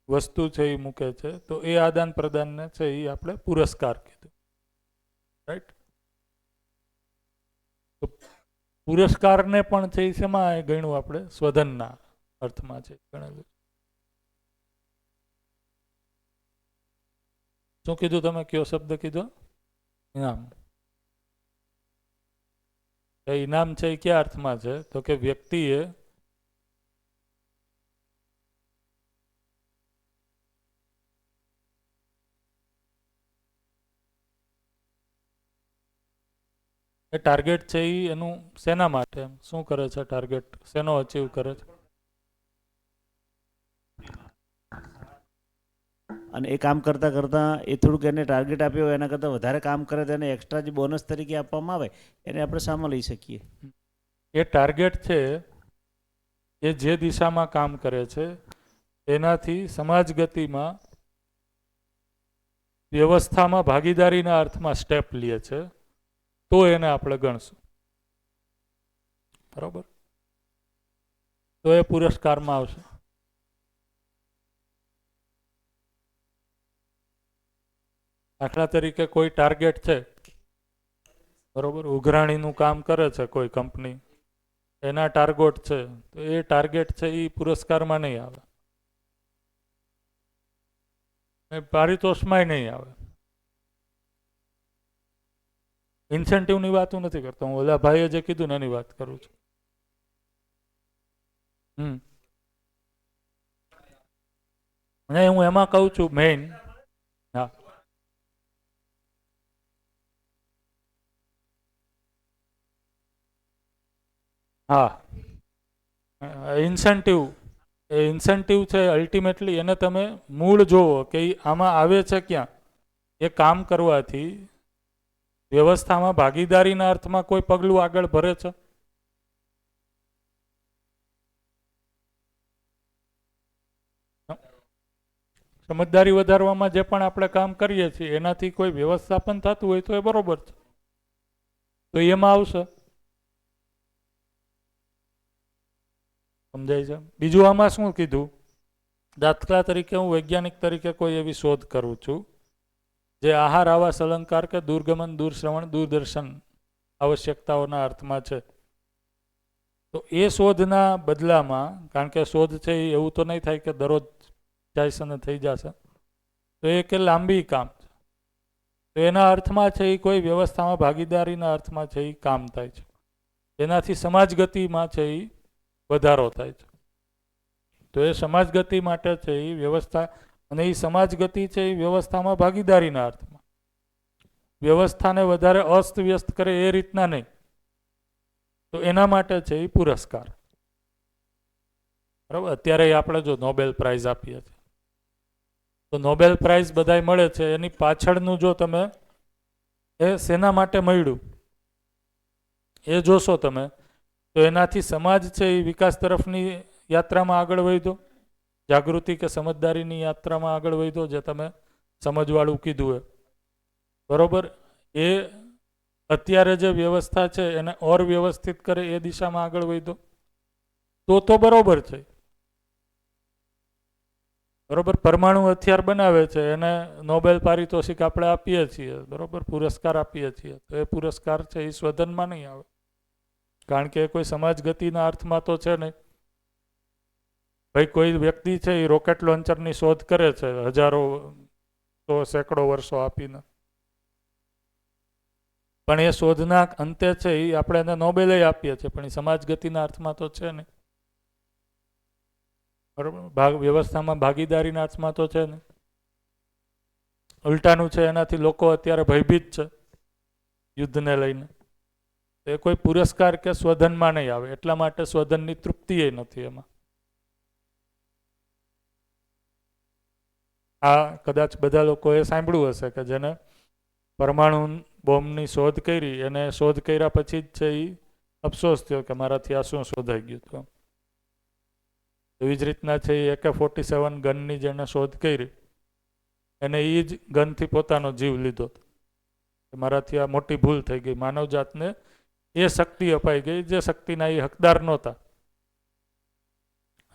વસ્તુ છે એ મૂકે છે, તો એ આદાન પ્રદાનને છે એ આપણે પુરસ્કાર કીધું, રાઈટ. તો પુરસ્કારને પણ છે એ શેમાં ગણ્યું આપણે? સ્વધનના અર્થમાં છે ગણેલું. શું કીધું તમે? કયો શબ્દ કીધો? ઇનામ. ઇનામ છે એ કયા અર્થમાં છે તો કે વ્યક્તિએ એ ટાર્ગેટ છે એ એનું શેના માટે, શું કરે છે ટાર્ગેટ, શેનો અચીવ કરે છે? અને એ કામ કરતાં કરતાં એ થોડુંક એને ટાર્ગેટ આપ્યો હોય એના કરતાં વધારે કામ કરે તો એને એક્સ્ટ્રા જે બોનસ તરીકે આપવામાં આવે એને આપણે સામે લઈ શકીએ. એ ટાર્ગેટ છે એ જે દિશામાં કામ કરે છે એનાથી સમાજ ગતિમાં વ્યવસ્થામાં ભાગીદારીના અર્થમાં સ્ટેપ લે છે તો એને આપણે ગણશું, બરોબર. તો એ પુરસ્કારમાં આવશે. દાખલા તરીકે કોઈ ટાર્ગેટ છે, બરોબર, ઉઘરાણીનું કામ કરે છે કોઈ કંપની, એના ટાર્ગેટ છે, તો એ ટાર્ગેટ છે એ પુરસ્કારમાં નહીં આવે, પારિતોષમાં નહીં આવે. ઇન્સેન્ટિવની વાત હું નથી કરતો, હું ઓલા ભાઈએ જે કીધું ને એની વાત કરું છું. અને હું એમાં કહું છું મેઇન, હા, હા, ઇન્સેન્ટિવ, એ ઇન્સેન્ટિવ છે અલ્ટિમેટલી એને તમે મૂળ જોવો કે આમાં આવે છે ક્યાં. એ કામ કરવાથી વ્યવસ્થામાં ભાગીદારીના અર્થમાં કોઈ પગલું આગળ ભરે છે? સમજદારી વધારવામાં જે પણ આપણે કામ કરીએ છીએ એનાથી કોઈ વ્યવસ્થાપન થતું હોય તો એ બરોબર છે, તો એમાં આવશે. સમજાય છે? બીજું આમાં શું કીધું? દાખલા તરીકે હું વૈજ્ઞાનિક તરીકે કોઈ એવી શોધ કરું છું જે આહાર, આવાસ, અલંકાર કે દૂરગમન, દૂરશ્રવણ, દૂરદર્શન આવશ્યકતાઓના અર્થમાં છે. તો એ શોધના બદલામાં, કારણ કે શોધ છે એ એવું તો નહીં થાય કે દરરોજ જઈશ અને થઈ જશે, તો એ કે લાંબી કામ છે. તો એના અર્થમાં છે એ કોઈ વ્યવસ્થામાં ભાગીદારીના અર્થમાં છે એ કામ થાય છે, એનાથી સમાજ ગતિમાં છે એ વધારો થાય છે. તો એ સમાજ ગતિ માટે છે એ વ્યવસ્થા, અને એ સમાજ ગતિ છે એ વ્યવસ્થામાં ભાગીદારીના અર્થમાં, વ્યવસ્થાને વધારે અસ્તવ્યસ્ત કરે એ રીતના નહીં. તો એના માટે છે એ પુરસ્કાર. બરાબર, અત્યારે આપણે જો નોબેલ પ્રાઇઝ આપીએ છીએ, તો નોબેલ પ્રાઇઝ બધાય મળે છે, એની પાછળનું જો તમે એ શેના માટે મળ્યું એ જોશો તમે, તો એનાથી સમાજ છે એ વિકાસ તરફની યાત્રામાં આગળ વધ્યો, જાગૃતિ કે સમજદારીની યાત્રામાં આગળ વધ્યો, જે તમે સમજવાળું કીધું એ બરોબર. એ અત્યારે જે વ્યવસ્થા છે એને ઓર વ્યવસ્થિત કરે એ દિશામાં આગળ વધ્યો, તો બરોબર છે. બરોબર, પરમાણુ હથિયાર બનાવે છે એને નોબેલ પારિતોષિક આપણે આપીએ છીએ, બરોબર, પુરસ્કાર આપીએ છીએ, તો એ પુરસ્કાર છે એ સ્વધનમાં નહીં આવે, કારણ કે કોઈ સમાજ ગતિના અર્થમાં તો છે નહીં. ભાઈ કોઈ વ્યક્તિ છે એ રોકેટ લોન્ચરની શોધ કરે છે હજારો તો સેંકડો વર્ષો આપીને, પણ એ શોધના અંતે છે એ આપણે એને નોબેલે આપીએ છીએ, પણ એ સમાજ ગતિના અર્થમાં તો છે નહીં. બરોબર, વ્યવસ્થામાં ભાગીદારીના અર્થમાં તો છે નહીં. ઉલટાનું છે, એનાથી લોકો અત્યારે ભયભીત છે યુદ્ધને લઈને. એ કોઈ પુરસ્કાર કે સ્વધનમાં નહીં આવે, એટલા માટે સ્વધનની તૃપ્તિ એ નથી એમાં. આ કદાચ બધા લોકોએ સાંભળ્યું હશે કે જેને પરમાણુ બોમ્બની શોધ કરી, એને શોધ કર્યા પછી જ છે એ અફસોસ થયો કે મારાથી આ શું શોધાઈ ગયું હતું. એવી જ રીતના છે એ AK-47 ગનની જેને શોધ કરી એને એ જ ગનથી પોતાનો જીવ લીધો હતો. મારાથી આ મોટી ભૂલ થઈ ગઈ, માનવજાતને એ શક્તિ અપાઈ ગઈ જે શક્તિના એ હકદાર નહોતા.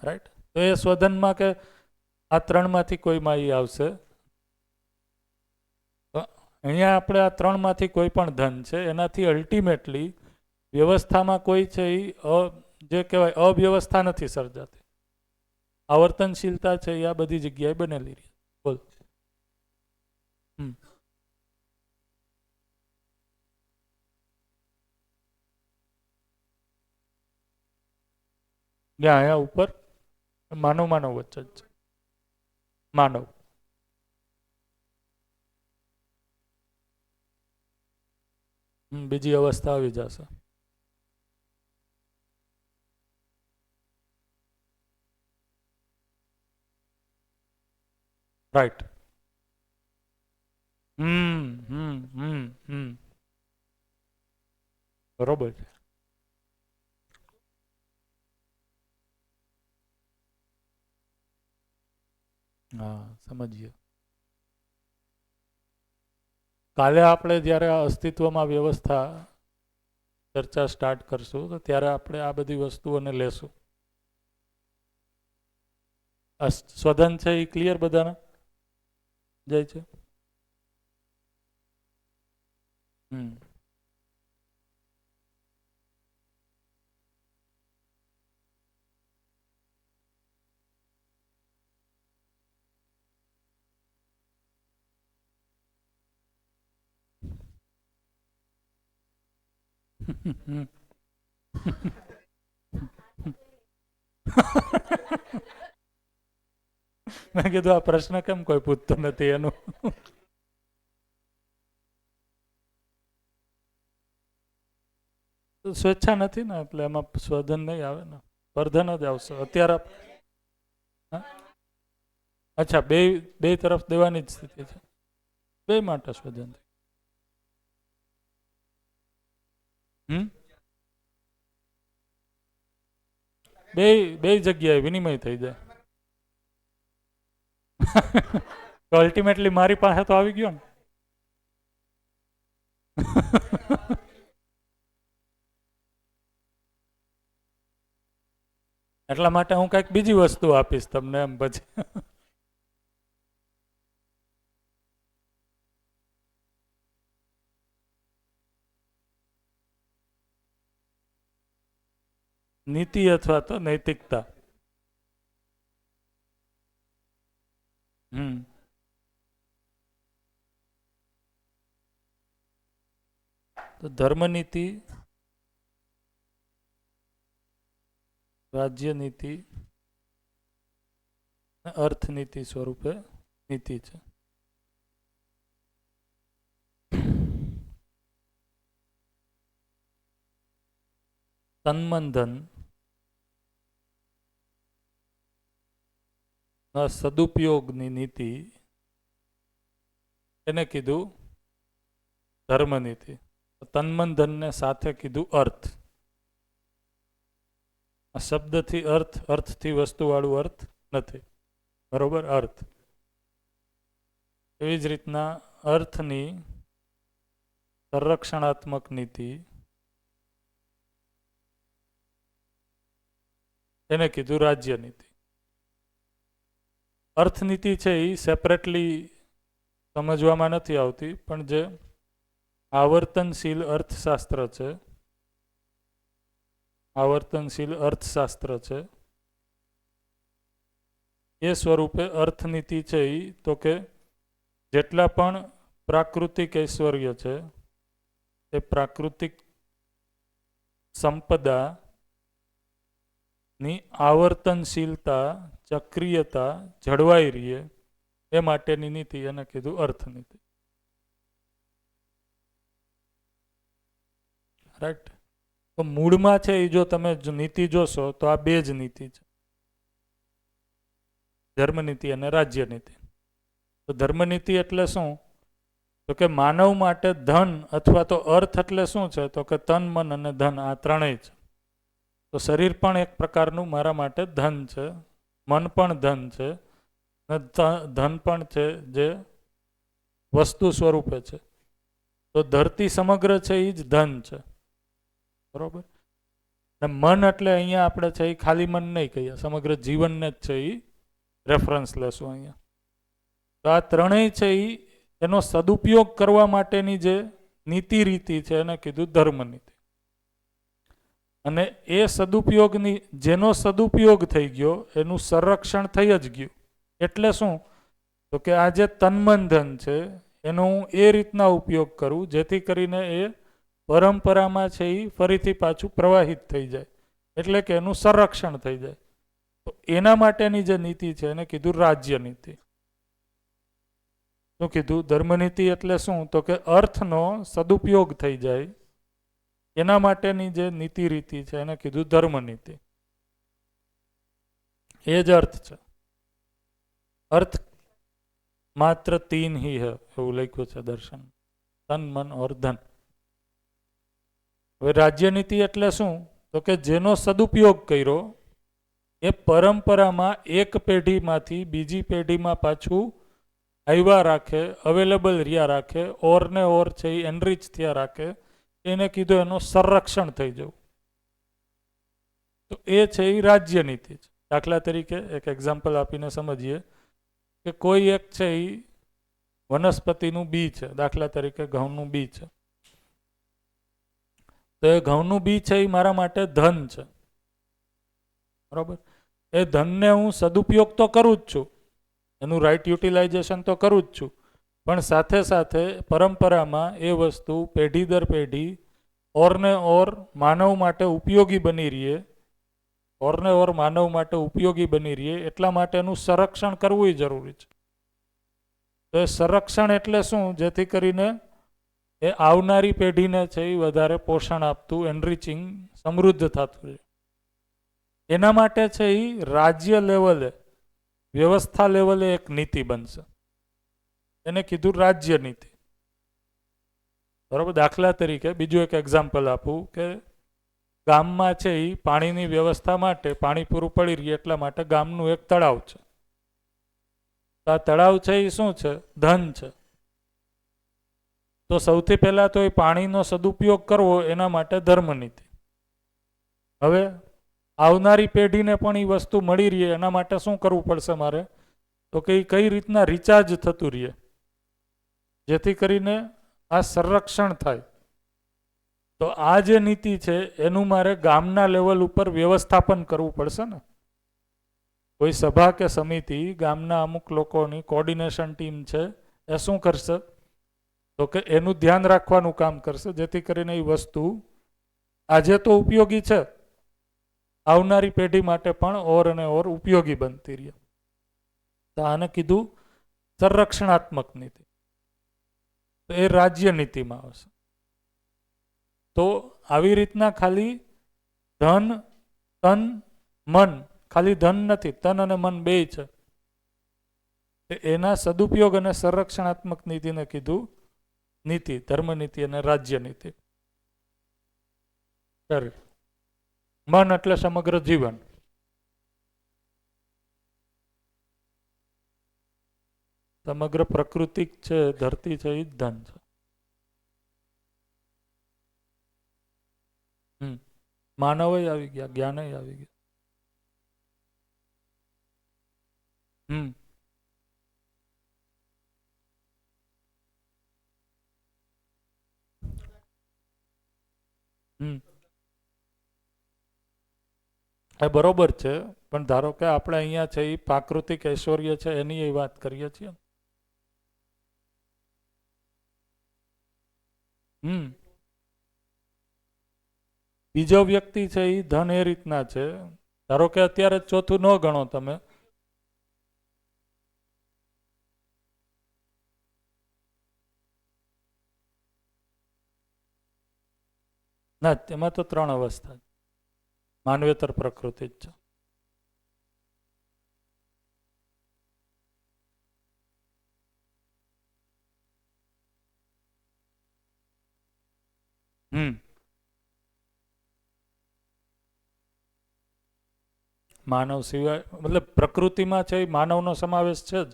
રાઈટ, તો એ સ્વધનમાં કે આ ત્રણમાંથી કોઈમાં એ આવશે. અહીંયા આપણે આ ત્રણમાંથી કોઈ પણ ધન છે એનાથી અલ્ટિમેટલી વ્યવસ્થામાં કોઈ છે એ જે કહેવાય અવ્યવસ્થા નથી સર્જાતી. આવર્તનશીલતા છે એ આ બધી જગ્યાએ બનેલી રહી. બોલ. ત્યાં અહીંયા ઉપર માનવ વચ્ચે જ છે. માનવ બીજી અવસ્થા આવી જશે. રાઈટ. બરોબર છે. હા, સમજીએ. કાલે આપણે જ્યારે આ અસ્તિત્વમાં વ્યવસ્થા ચર્ચા સ્ટાર્ટ કરશું તો ત્યારે આપણે આ બધી વસ્તુઓને લેશું. સ્વધન છે એ ક્લિયર બધાને જાય છે? મેં કીધું આ પ્રશ્ન કેમ કોઈ પૂછતો નથી એનું. સ્વેચ્છા નથી ને એટલે એમાં સ્વધન નહીં આવે ને, વર્ધન જ આવશે અત્યારે. અચ્છા, બે તરફ દેવાની જ સ્થિતિ છે, બે માટે સ્વધન. બે જગ્યાએ વિનિમય થઈ જાય. તો અલ્ટિમેટલી મારી પાસે તો આવી ગયો ને. એટલા માટે હું કંઈક બીજી વસ્તુ આપીશ તમને એમ પછી. નીતિ અથવા તો નૈતિકતા. તો ધર્મનીતિ, રાજ્યનીતિ, અર્થનીતિ સ્વરૂપે નીતિ છે. તન મન ધન ના સદુપયોગની નીતિ, એને કીધું ધર્મ નીતિ. તન મન ધનને સાથે કીધું અર્થ. આ શબ્દથી અર્થ, અર્થથી વસ્તુવાળું અર્થ નથી, બરોબર? અર્થ. એવી જ રીતના અર્થની સંરક્ષણાત્મક નીતિ, એને કીધું રાજ્ય નીતિ. અર્થનીતિ છે એ સેપરેટલી સમજવામાં નથી આવતી, પણ જે આવર્તનશીલ અર્થશાસ્ત્ર છે, આવર્તનશીલ અર્થશાસ્ત્ર છે, એ સ્વરૂપે અર્થનીતિ છે એ તો કે જેટલા પણ પ્રાકૃતિક ઐશ્વર્ય છે એ પ્રાકૃતિક સંપદાની આવર્તનશીલતા, ચક્રિયતા જળવાઈ રહે એ માટેની નીતિ, એને કીધું અર્થનીતિ. રાઈટ? તો મૂળમાં છે એ જો તમે નીતિ જોશો તો આ બે જ નીતિ છે, ધર્મનીતિ અને રાજ્યનીતિ. તો ધર્મનીતિ એટલે શું? તો કે માનવ માટે ધન અથવા તો અર્થ એટલે શું છે? તો કે તન મન અને ધન, આ ત્રણેય છે. તો શરીર પણ એક પ્રકારનું મારા માટે ધન છે, મન પણ ધન છે, અને ધન પણ છે જે વસ્તુ સ્વરૂપે છે. તો ધરતી સમગ્ર છે એ જ ધન છે, બરોબર? ને મન એટલે અહીંયા આપણે છે એ ખાલી મન નહીં કહીએ, સમગ્ર જીવનને જ છે એ રેફરન્સ લેશું અહીંયા. તો આ ત્રણેય છે એ એનો સદુપયોગ કરવા માટેની જે નીતિ રીતિ છે એને કીધું ધર્મનીતિ. અને એ સદુપયોગની, જેનો સદુપયોગ થઈ ગયો એનું સંરક્ષણ થઈ જ ગયું. એટલે શું? તો કે આ જે તન્મન ધન છે એનો હું એ રીતના ઉપયોગ કરું જેથી કરીને એ પરંપરામાં છે એ ફરીથી પાછું પ્રવાહિત થઈ જાય, એટલે કે એનું સંરક્ષણ થઈ જાય. તો એના માટેની જે નીતિ છે એને કીધું રાજ્ય નીતિ. શું કીધું? ધર્મનીતિ એટલે શું? તો કે અર્થનો સદુપયોગ થઈ જાય એના માટેની જે નીતિ રીતિ છે એને કીધું ધર્મનીતિ. એ જ અર્થ છે. अर्थ मात्र 3 ही है એવું લખ્યું છે દર્શન, તન મન ઓર ધન. હવે રાજ્યનીતિ એટલે શું? તો કે જેનો સદુપયોગ કર્યો એ પરંપરામાં એક પેઢીમાંથી બીજી પેઢીમાં પાછું આવ્યા રાખે, અવેલેબલ રહ્યા રાખે, ઓર ને ઓર છે એ એનરીચ થયા રાખે, એને કીધું એનું સંરક્ષણ થઈ જવું. તો એ છે એ રાજ્યનીતિ છે. દાખલા તરીકે એક એક્ઝામ્પલ આપીને સમજીએ કે કોઈ એક છે એ વનસ્પતિનું બી છે, દાખલા તરીકે ઘઉંનું બી છે. તો એ ઘઉંનું બી છે એ મારા માટે ધન છે, બરાબર? એ ધનને હું સદુપયોગ તો કરું જ છું, એનું રાઇટ યુટિલાઇઝેશન તો કરું જ છું, પણ સાથે સાથે પરંપરામાં એ વસ્તુ પેઢી દર પેઢી ઓરને ઓર માનવ માટે ઉપયોગી બની રહીએ, ઓરને ઓર માનવ માટે ઉપયોગી બની રહીએ એટલા માટેનું સંરક્ષણ કરવું જરૂરી છે. તો એ સંરક્ષણ એટલે શું? જેથી કરીને એ આવનારી પેઢીને છે એ વધારે પોષણ આપતું, એનરિચિંગ, સમૃદ્ધ થતું રહે. એના માટે છે એ રાજ્ય લેવલે, વ્યવસ્થા લેવલે એક નીતિ બનશે, એને કીધું રાજ્ય નીતિ, બરાબર? દાખલા તરીકે બીજું એક એક્ઝામ્પલ આપું કે ગામમાં છે એ પાણીની વ્યવસ્થા માટે, પાણી પૂરું પડી રહે એટલા માટે ગામનું એક તળાવ છે. તો આ તળાવ છે એ શું છે? ધન છે. તો સૌથી પહેલા તો એ પાણીનો સદુપયોગ કરવો એના માટે ધર્મનીતિ. હવે આવનારી પેઢીને પણ એ વસ્તુ મળી રહે એના માટે શું કરવું પડશે મારે? તો કે કઈ રીતના રિચાર્જ થતું રહે જેથી કરીને આ સંરક્ષણ થાય. તો આ જે નીતિ છે એનું મારે ગામના લેવલ ઉપર વ્યવસ્થાપન કરવું પડશે ને. કોઈ સભા કે સમિતિ, ગામના અમુક લોકોની કોર્ડિનેશન ટીમ છે એ શું કરશે? તો કે એનું ધ્યાન રાખવાનું કામ કરશે જેથી કરીને એ વસ્તુ આજે તો ઉપયોગી છે, આવનારી પેઢી માટે પણ ઓર અને ઓર ઉપયોગી બનતી રહે. તો આને કીધું સંરક્ષણાત્મક નીતિ. તો એ રાજ્ય નીતિમાં આવશે. તો આવી રીતના ખાલી ધન, તન, મન, ખાલી ધન નથી, તન અને મન બેય છે. એના સદુપયોગ અને સંરક્ષણાત્મક નીતિને કીધું નીતિ, ધર્મ નીતિ અને રાજ્ય નીતિ. મન એટલે સમગ્ર જીવન. સમગ્ર પ્રકૃતિ છે, ધરતી છે, એ જ ધન છે. માનવ આવી ગયા, જ્ઞાન આવી ગયા. એ બરોબર છે, પણ ધારો કે આપણે અહીંયા છે એ પ્રાકૃતિક ઐશ્વર્ય છે એની એ વાત કરીએ છીએ. બીજો વ્યક્તિ છે એ ધન એ રીતના છે, ધારો કે અત્યારે ચોથું ન ગણો તમે, ના એમાં તો 3 અવસ્થા છે. માનવેતર પ્રકૃતિ જ છે. માનવ સિવાય મતલબ પ્રકૃતિમાં છે એ માનવનો સમાવેશ છે જ.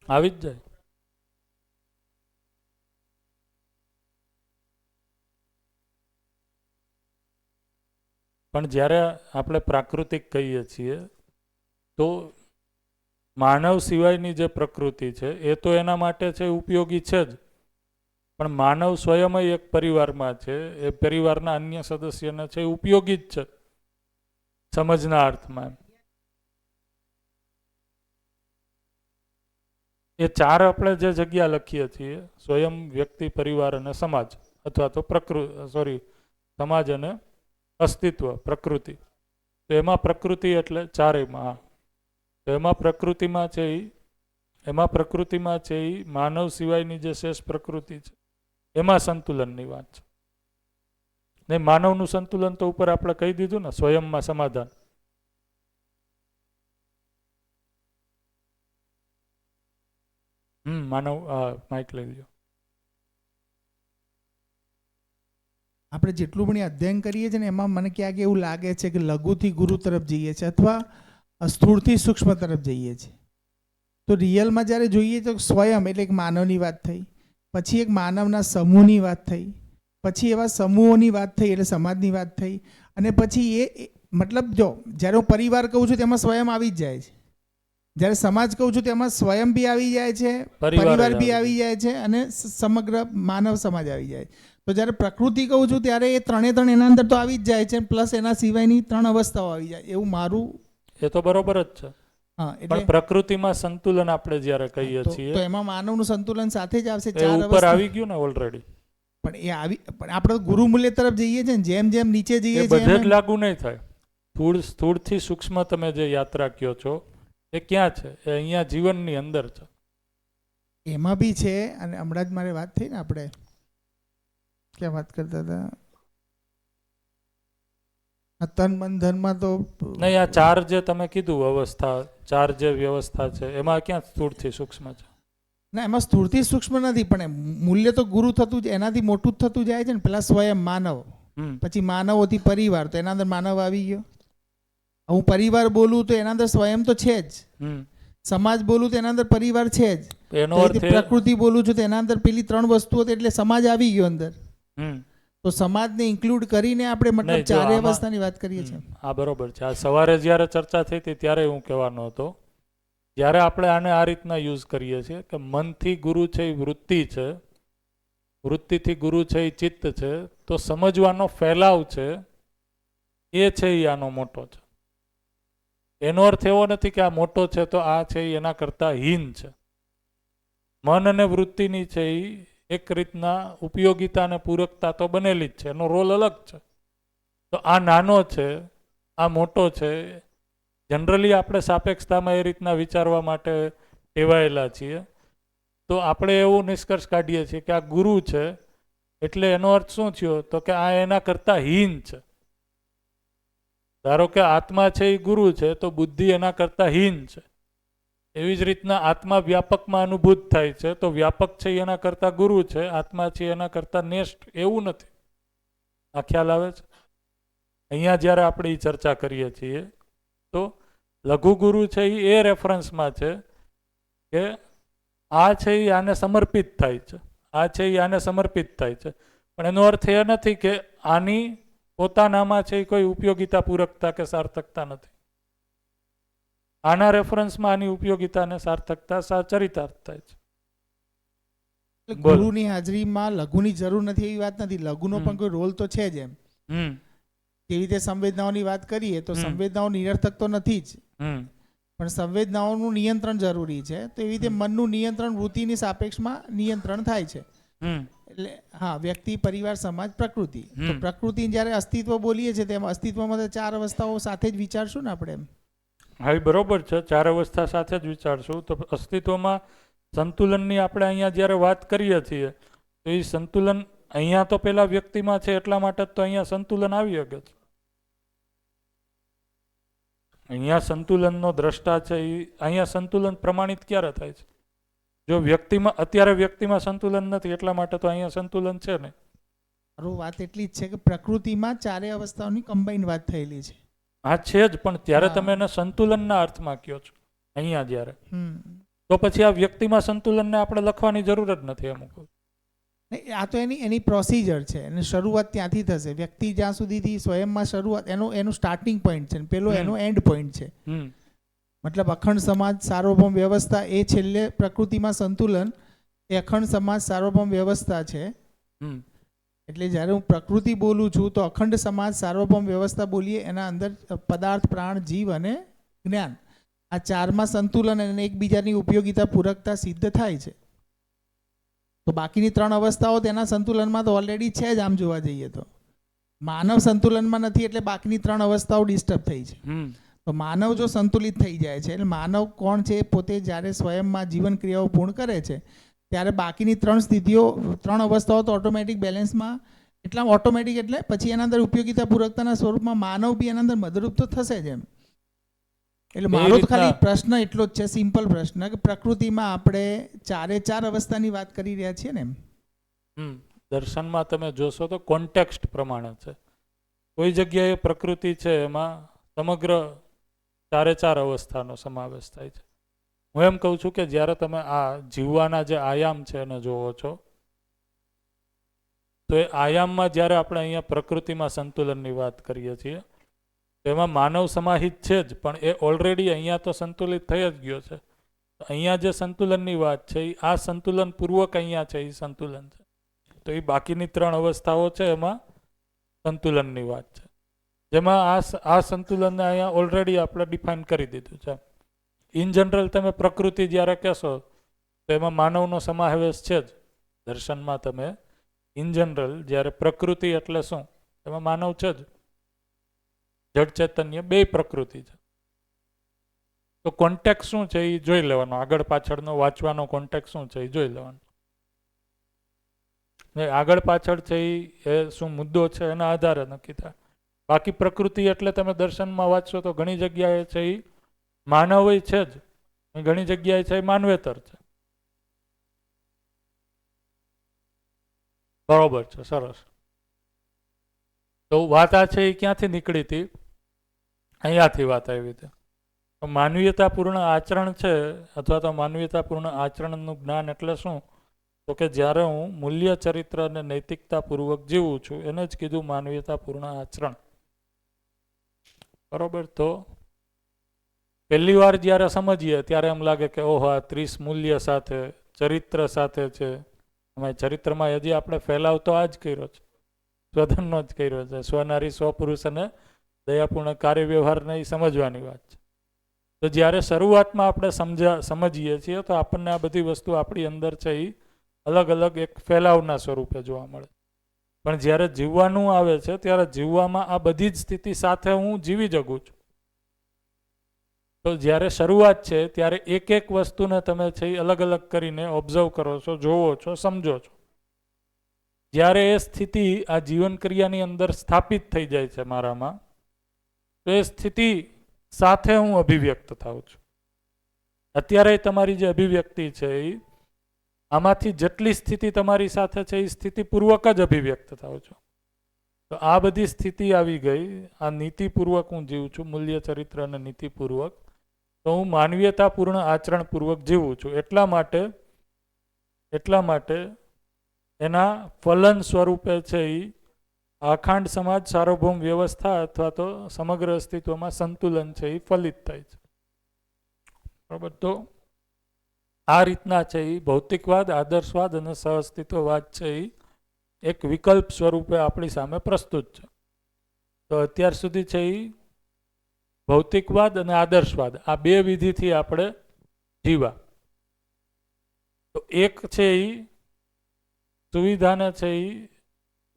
આવી જ જાય. પણ જ્યારે આપણે પ્રાકૃતિક કહીએ છીએ તો માનવ સિવાયની જે પ્રકૃતિ છે એ તો એના માટે છે ઉપયોગી છે જ, પણ માનવ સ્વયં એક પરિવારમાં છે, એ પરિવારના અન્ય સદસ્યને છે ઉપયોગી જ છે સમજના અર્થમાં. એ 4 આપણે જે જગ્યા લખીએ છીએ, સ્વયં, વ્યક્તિ, પરિવાર અને સમાજ, અથવા તો સમાજ અને અસ્તિત્વ, પ્રકૃતિ. તો એમાં પ્રકૃતિ એટલે 4માં. તો એમાં પ્રકૃતિમાં છે એ માનવ સિવાયની જે શેષ પ્રકૃતિ છે એમાં સંતુલનની વાત છે. ને માનવનું સંતુલન તો ઉપર આપણે કહી દીધું ને, સ્વયંમાં સમાધાન. માનવ માઇક લઈ લ્યો. આપણે જેટલું પણ અધ્યયન કરીએ છીએ ને એમાં મને ક્યાંક એવું લાગે છે કે લઘુથી ગુરુ તરફ જઈએ છીએ અથવા સ્થૂળથી સૂક્ષ્મ તરફ જઈએ છીએ. તો રિયલમાં જ્યારે જોઈએ તો સ્વયં એટલે એક માનવની વાત થઈ, પછી એક માનવના સમૂહની વાત થઈ, પછી એવા સમૂહોની વાત થઈ એટલે સમાજની વાત થઈ, અને પછી એ મતલબ જો જ્યારે હું પરિવાર કહું છું તેમાં સ્વયં આવી જ જાય છે, જ્યારે સમાજ કહું છું તેમાં સ્વયં બી આવી જાય છે, પરિવાર બી આવી જાય છે, અને સમગ્ર માનવ સમાજ આવી જાય. તો જ્યારે પ્રકૃતિ કહું છું ત્યારે એ 3 એના અંદર તો આવી જ જાય છે, પ્લસ એના સિવાયની 3 અવસ્થાઓ આવી જાય, એવું મારું. એ તો બરોબર જ છે. હા, એટલે પ્રકૃતિમાં સંતુલન આપણે જ્યારે કહીએ છીએ તો એમાં માનવનું સંતુલન સાથે જ આવશે. 4 ઉપર આવી ગયું ને ઓલરેડી. પણ આપણે ગુરુ મૂલ્ય તરફ જઈએ છીએ ને, જેમ જેમ નીચે જઈએ છીએ બધે જ લાગુ નહીં થાય. સ્થૂળથી સૂક્ષ્મ તમે જે યાત્રા કહો છો એ ક્યાં છે? એ અહીંયા જીવનની અંદર છે. એમાં બી છે. અને હમણાં જ મારે વાત થઈ ને, આપણે ક્યાં વાત કરતા હતા, તન મન ધનમાં તો નહીં. આ 4 જે તમે કીધું અવસ્થા, 4 જે વ્યવસ્થા છે એમાં ક્યાં સ્થૂળથી સૂક્ષ્મ છે? ના, એમાં સ્થૂળથી સૂક્ષ્મ નથી, પણ મૂલ્ય તો ગુરુ થતું એનાથી મોટું જ થતું જાય છે ને. પેલા સ્વયં માનવ, પછી માનવોથી પરિવાર, તો એના અંદર માનવ આવી ગયો. હું પરિવાર બોલું તો એના અંદર સ્વયં તો છે જ, સમાજ બોલું તો એના અંદર પરિવાર છે જ, એનો અર્થ પ્રકૃતિ બોલું છું તો એના અંદર પેલી 3 વસ્તુઓ એટલે સમાજ આવી ગયો અંદર. તો સમાજને ઇન્ક્લુડ કરીને આપણે મતલબ 4 અવસ્થાની વાત કરીએ છીએ. આ બરોબર છે. આ સવારે જ્યારે ચર્ચા થઈ હતી ત્યારે હું કહેવાનો હતો, જ્યારે આપણે આને આ રીતના યુઝ કરીએ છીએ કે મનથી ગુરુ છે એ વૃત્તિ છે, વૃત્તિથી ગુરુ છે એ ચિત્ત છે, તો સમજવાનો ફેલાવ છે એ છે એ આનો મોટો છે. એનો અર્થ એવો નથી કે આ મોટો છે તો આ છે એના કરતાં હીન છે. મન અને વૃત્તિની છે એ એક રીતના ઉપયોગિતા અને પૂરકતા તો બનેલી જ છે, એનો રોલ અલગ છે. તો આ નાનો છે આ મોટો છે. જનરલી આપણે સાપેક્ષતામાં એ રીતના વિચારવા માટે ટેવાયેલા છીએ. તો આપણે એવું નિષ્કર્ષ કાઢીએ છીએ કે આ ગુરુ છે એટલે એનો અર્થ શું થયો તો કે આ એના કરતાં હીન છે. ધારો કે આત્મા છે એ ગુરુ છે તો બુદ્ધિ એના કરતાં હીન છે. એવી જ રીતના આત્મા વ્યાપકમાં અનુભૂત થાય છે તો વ્યાપક છે એના કરતાં ગુરુ છે, આત્મા છે એના કરતાં નેષ્ઠ એવું નથી. આ ખ્યાલ આવે છે? અહીંયા જ્યારે આપણે એ ચર્ચા કરીએ છીએ તો લઘુ ગુરુ છે એ રેફરન્સમાં છે કે આ છે એ આને સમર્પિત થાય છે, આ છે એ આને સમર્પિત થાય છે. પણ એનો અર્થ એ નથી કે આની પોતાનામાં છે એ કોઈ ઉપયોગિતા પૂરકતા કે સાર્થકતા નથી. આના રેફરન્સમાં આની ઉપયોગિતા અને સાર્થકતા ચરિતાર્થ થાય છે. એટલે બોલો. ગુરુની હાજરીમાં લઘુની જરૂર નથી એવી વાત નથી. લઘુનો પણ કોઈ રોલ તો છે જ એમ. હમ જેવી રીતે સંવેદનાઓની વાત કરીએ તો હમ. સંવેદનાઓ નિરર્થક તો નથી જ, હમ પણ સંવેદનાઓનું નિયંત્રણ જરૂરી છે. તો એવી રીતે મનનું નિયંત્રણ વૃત્તિની સાપેક્ષમાં નિયંત્રણ થાય છે. હમ એટલે હા, વ્યક્તિ, પરિવાર, સમાજ, પ્રકૃતિ. તો હમ. પ્રકૃતિ જ્યારે અસ્તિત્વ બોલીએ છીએ તેમાં અસ્તિત્વમાં તો 4 અવસ્થાઓ સાથે જ વિચારશું ને આપણે એમ. હા એ બરોબર છે. 4 અવસ્થા સાથે જ વિચારશું તો અસ્તિત્વમાં સંતુલનની આપણે અહીંયા જ્યારે વાત કરીએ છીએ તો એ સંતુલન અહીંયા તો પેલા વ્યક્તિમાં છે એટલા માટે જ તો અહીંયા સંતુલન આવી શકે છે. અહીંયા સંતુલનનો દ્રષ્ટા છે એ અહીંયા સંતુલન પ્રમાણિત ક્યારે થાય છે? જો વ્યક્તિમાં અત્યારે વ્યક્તિમાં સંતુલન નથી એટલા માટે તો અહીંયા સંતુલન છે ને. મારું વાત એટલી જ છે કે પ્રકૃતિમાં 4 અવસ્થાઓની કમ્બાઈન વાત થયેલી છે. હા છે જ, પણ ત્યારે હા. તમે એને સંતુલનના અર્થમાં કહો છો. અહીંયા જ્યારે હમ. તો પછી આ વ્યક્તિમાં સંતુલનને આપણે લખવાની જરૂર જ નથી અમુક. નહીં, આ તો એની પ્રોસિજર છે. એની શરૂઆત ત્યાંથી થશે. વ્યક્તિ જ્યાં સુધીથી સ્વયંમાં શરૂઆત એનું સ્ટાર્ટિંગ પોઈન્ટ છે, પેલો એનો એન્ડ પોઈન્ટ છે. હમ મતલબ અખંડ સમાજ, સાર્વભૌમ વ્યવસ્થા, એ છેલ્લે પ્રકૃતિમાં સંતુલન એ અખંડ સમાજ, સાર્વભૌમ વ્યવસ્થા છે. હમ એટલે જ્યારે હું પ્રકૃતિ બોલું છું તો અખંડ સમાજ, સાર્વભૌમ વ્યવસ્થા બોલીએ એના અંદર પદાર્થ, પ્રાણ, જીવ અને જ્ઞાન, આ 4માં સંતુલન અને એકબીજાની ઉપયોગિતા, પૂરકતા સિદ્ધ થાય છે. તો બાકીની 3 અવસ્થાઓ તેના સંતુલનમાં તો ઓલરેડી છે જ. આમ જોવા જઈએ તો માનવ સંતુલનમાં નથી એટલે બાકીની 3 અવસ્થાઓ ડિસ્ટર્બ થઈ છે. હમ તો માનવ જો સંતુલિત થઈ જાય છે, એટલે માનવ કોણ છે? પોતે જ્યારે સ્વયંમાં જીવન ક્રિયાઓ પૂર્ણ કરે છે ત્યારે બાકીની 3 સ્થિતિઓ, 3 અવસ્થાઓ તો ઓટોમેટિક બેલેન્સમાં, એટલા ઓટોમેટિક એટલે પછી એના અંદર ઉપયોગિતા, પૂરકતાના સ્વરૂપમાં માનવ બી એના અંદર મદદરૂપ તો થશે જ એમ. એટલે એ મારો તો ખાલી રીતના- પ્રશ્ન એટલો જ છે, સિમ્પલ પ્રશ્ન, કે પ્રકૃતિમાં આપણે 4 અવસ્થાની વાત કરી રહ્યા છીએ ને એમ. હમ દર્શનમાં તમે જોશો તો કોન્ટેક્સ્ટ પ્રમાણે છે. કોઈ જગ્યાએ પ્રકૃતિ છે એમાં સમગ્ર 4 અવસ્થાનો સમાવેશ થાય છે. હું એમ કહું છું કે જ્યારે તમે આ જીવવાના જે આયામ છે એને જોવો છો તો એ આયામમાં જ્યારે આપણે અહીંયા પ્રકૃતિમાં સંતુલનની વાત કરીએ છીએ તેમાં માનવ સમાહિત છે જ, પણ એ ઓલરેડી અહીંયા તો સંતુલિત થઈ જ ગયો છે. અહીંયા જે સંતુલનની વાત છે એ આ સંતુલન પૂર્વક અહીંયા છે એ સંતુલન છે. તો એ બાકીની 3 અવસ્થાઓ છે એમાં સંતુલનની વાત છે, જેમાં આ સંતુલનને અહીંયા ઓલરેડી આપણે ડિફાઇન કરી દીધું છે. ઇન જનરલ તમે પ્રકૃતિ જ્યારે કહેશો તો એમાં માનવનો સમાવેશ છે જ. દર્શનમાં તમે ઇન જનરલ જ્યારે પ્રકૃતિ એટલે શું, એમાં માનવ છે જ. જડ ચૈતન્ય 2 પ્રકૃતિ છે. તો કોન્ટેક્ટ શું છે એ જોઈ લેવાનો, આગળ પાછળનો વાંચવાનો કોન્ટેક્ટ શું છે એ જોઈ લેવાનો. આગળ પાછળ છે એ શું મુદ્દો છે એના આધારે નક્કી થાય. બાકી પ્રકૃતિ એટલે તમે દર્શનમાં વાંચશો તો ઘણી જગ્યાએ છે એ માનવ છે જ, ઘણી જગ્યાએ છે એ માનવેતર છે. બરોબર છે, સરસ. તો વાત આ છે એ ક્યાંથી નીકળી હતી? અહીંયાથી વાત આવી હતી. માનવીયતાપૂર્ણ આચરણ છે અથવા તો માનવીયતાપૂર્ણ આચરણનું જ્ઞાન એટલે શું? તો કે જ્યારે હું મૂલ્ય, ચરિત્ર અને નૈતિકતાપૂર્વક જીવું છું એને જ કીધું માનવીયતાપૂર્ણ આચરણ. બરોબર. તો પહેલી વાર જ્યારે સમજીએ ત્યારે એમ લાગે કે ઓહો, આ 30 મૂલ્ય સાથે, ચરિત્ર સાથે છે. એમાં ચરિત્રમાં હજી આપણે ફેલાવ તો આ જ કર્યો છે, સ્વધનનો જ કર્યો છે. સ્વનારી, સ્વપુરુષ અને દયાપૂર્ણ કાર્ય વ્યવહારને એ સમજવાની વાત છે. તો જ્યારે શરૂઆતમાં આપણે સમજીએ છીએ તો આપણને આ બધી વસ્તુ આપણી અંદર છે એ અલગ અલગ એક ફેલાવના સ્વરૂપે જોવા મળે. પણ જ્યારે જીવવાનું આવે છે ત્યારે જીવવામાં આ બધી જ સ્થિતિ સાથે હું જીવી શકું છું. તો જ્યારે શરૂઆત છે ત્યારે એક એક વસ્તુને તમે છે એ અલગ અલગ કરીને ઓબ્ઝર્વ કરો છો, જોવો છો, સમજો છો. જ્યારે એ સ્થિતિ આ જીવન ક્રિયાની અંદર સ્થાપિત થઈ જાય છે મારામાં, તો એ સ્થિતિ સાથે હું અભિવ્યક્ત થાઉં છું. અત્યારે તમારી જે અભિવ્યક્તિ છે એ આમાંથી જેટલી સ્થિતિ તમારી સાથે છે એ સ્થિતિપૂર્વક જ અભિવ્યક્ત થાવ છો. તો આ બધી સ્થિતિ આવી ગઈ, આ નીતિપૂર્વક હું જીવું છું, મૂલ્ય ચરિત્ર અને નીતિપૂર્વક. તો હું માનવીયતાપૂર્ણ આચરણપૂર્વક જીવું છું. એટલા માટે એના ફલન સ્વરૂપે છે એ અખંડ સમાજ, સાર્વભૌમ વ્યવસ્થા અથવા તો સમગ્ર અસ્તિત્વમાં સંતુલન છે એ ફલિત થાય છે. બરાબર. તો આ રીતના છે એ ભૌતિકવાદ, આદર્શવાદ અને સહઅસ્તિત્વવાદ છે એ એક વિકલ્પ સ્વરૂપે આપણી સામે પ્રસ્તુત છે. તો અત્યાર સુધી છે એ ભૌતિકવાદ અને આદર્શવાદ આ બે વિધિથી આપણે જીવા. તો એક છે એ સુવિધાને છે એ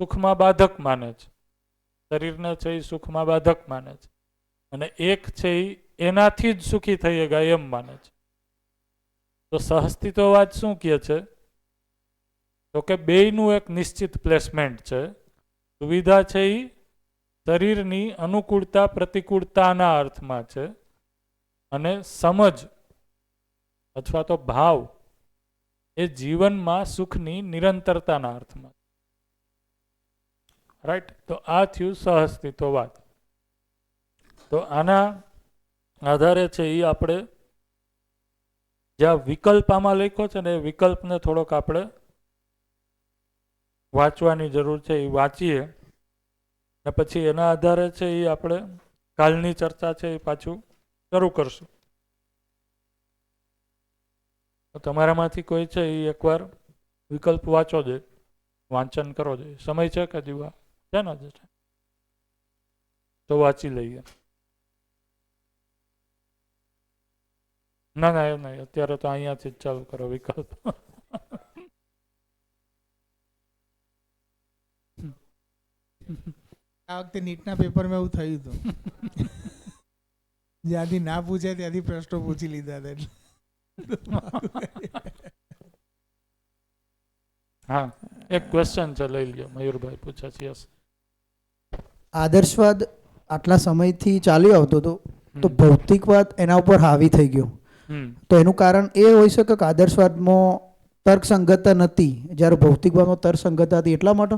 સુખમાં બાધક માને છે, શરીરને છે એ સુખમાં બાધક માને છે, અને એક છે એ એનાથી જ સુખી થઈ ગયા એમ માને છે. તો સહઅસ્તિત્વવાદ શું કહે છે? તો કે બેયનું એક નિશ્ચિત પ્લેસમેન્ટ છે. સુવિધા છે એ શરીરની અનુકૂળતા પ્રતિકૂળતાના અર્થમાં છે, અને સમજ અથવા તો ભાવ એ જીવનમાં સુખની નિરંતરતાના અર્થમાં. રાઈટ. તો આ થયું સહઅસ્તિત્વવાદ. તો આના આધારે છે એ આપણે જ્યાં વિકલ્પ આમાં લખ્યો છે ને એ વિકલ્પને થોડોક આપણે વાંચવાની જરૂર છે. એ વાંચીએ ને પછી એના આધારે છે એ આપણે કાલની ચર્ચા છે એ પાછું શરૂ કરશું. તો તમારામાંથી કોઈ છે એ એકવાર વિકલ્પ વાંચો જોઈએ, વાંચન કરો જોઈએ. સમય છે કે દીવા છે ને? તો વાંચી લઈએ. ના એમ નહીં, અત્યારે તો અહીંયાથી જ ચાલુ કરો વિકલ્પ. આ વખતે નીટના પેપરમાં એવું થયું હતું. જ્યાંથી ના પૂછે ત્યાંથી પ્રશ્નો પૂછી લીધા હતા. હા, એક ક્વેશ્ચન છે, લઈ લ્યો. મયુરભાઈ પૂછે છે. યસ. આદર્શવાદ આટલા સમયથી ચાલ્યો આવતો હતો, તો ભૌતિકવાદ એના ઉપર હાવી થઈ ગયો. તો એનું કારણ એ હોઈ શકે કે આદર્શવાદમાં તર્કસંગતતા નથી, જ્યારે ભૌતિકવાદમાં તર્કસંગતતા હતી, એટલા માટે.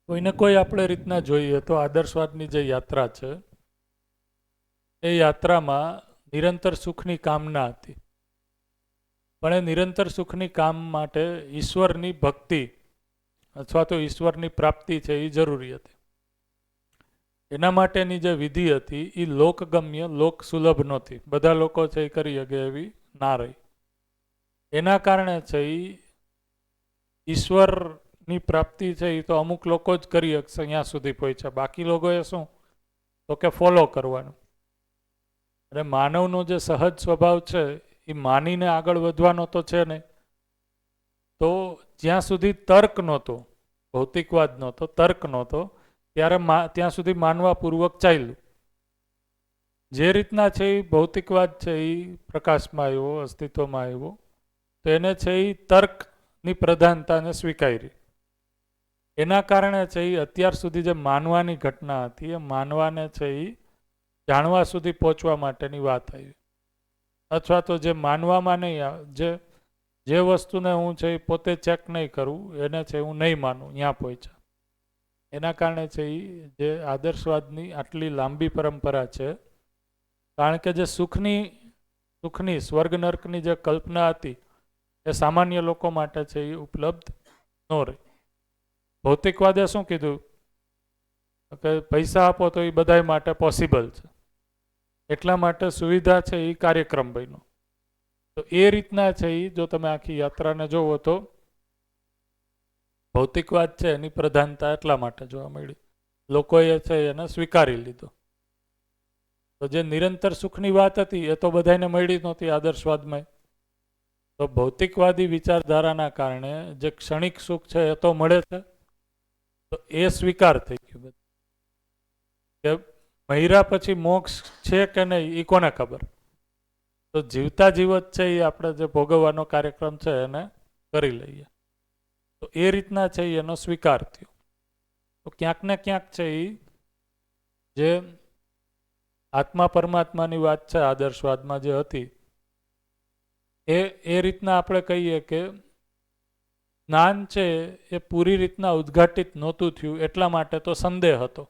કોઈને કોઈ આપણે રીતના જોઈએ તો આદર્શવાદની જે યાત્રા છે એ યાત્રામાં નિરંતર સુખની કામના હતી. પણ એ નિરંતર સુખની કામ માટે ઈશ્વરની ભક્તિ અથવા તો ઈશ્વરની પ્રાપ્તિ છે એ જરૂરી હતી. એના માટેની જે વિધિ હતી એ લોકગમ્ય, લોક સુલભ નહોતી. બધા લોકો છે એ કરી શકે એવી ના રહી. એના કારણે છે એ ઈશ્વરની પ્રાપ્તિ છે એ તો અમુક લોકો જ કરી શકશે, અહીંયા સુધી પહોંચ્યા. બાકી લોકોએ શું તો કે ફોલો કરવાનું. અને માનવનો જે સહજ સ્વભાવ છે એ માનીને આગળ વધવાનો તો છે નહીં. તો જ્યાં સુધી તર્ક નહોતો, ભૌતિકવાદ નહોતો, તર્ક નહોતો, ત્યારે ત્યાં સુધી માનવાપૂર્વક ચાલ્યું. જે રીતના છે એ ભૌતિકવાદ છે એ પ્રકાશમાં આવ્યો, અસ્તિત્વમાં આવ્યો, તો એને છે એ તર્કની પ્રધાનતાને સ્વીકારી. એના કારણે છે એ અત્યાર સુધી જે માનવાની ઘટના હતી એ માનવાને છે એ જાણવા સુધી પહોંચવા માટેની વાત આવી. અથવા તો જે માનવામાં નહીં, જે વસ્તુને હું છે એ પોતે ચેક નહીં કરું એને છે હું નહીં માનું, ત્યાં પહોંચ્યા. એના કારણે છે એ જે આદર્શવાદની આટલી લાંબી પરંપરા છે, કારણ કે જે સુખની સ્વર્ગ નર્કની જે કલ્પના હતી એ સામાન્ય લોકો માટે છે એ ઉપલબ્ધ ન રહી. ભૌતિકવાદે શું કીધું કે પૈસા આપો તો એ બધા માટે પોસિબલ છે, એટલા માટે સુવિધા છે એ કાર્યક્રમ બન્યો. તો એ રીતના છે એ જો તમે આખી યાત્રાને જોવો તો ભૌતિકવાદ છે એની પ્રધાનતા એટલા માટે જોવા મળી. લોકોએ છે એને સ્વીકારી લીધો. તો જે નિરંતર સુખની વાત હતી એ તો બધાને મળી નહોતી આદર્શવાદમાં. તો ભૌતિકવાદી વિચારધારાના કારણે જે ક્ષણિક સુખ છે એ તો મળે છે, તો એ સ્વીકાર થઈ ગયું બધું. કે મહિરા પછી મોક્ષ છે કે નહીં એ કોને ખબર. તો જીવતા જીવત છે એ આપણે જે ભોગવવાનો કાર્યક્રમ છે એને કરી લઈએ. તો એ રીતના છે એનો સ્વીકાર થયો. તો ક્યાંક ને ક્યાંક છે એ જે આત્મા પરમાત્માની વાત છે આદર્શવાદમાં જે હતી એ રીતના આપણે કહીએ કે જ્ઞાન છે એ પૂરી રીતના ઉદ્ઘાટિત નહોતું થયું, એટલા માટે તો સંદેહ હતો,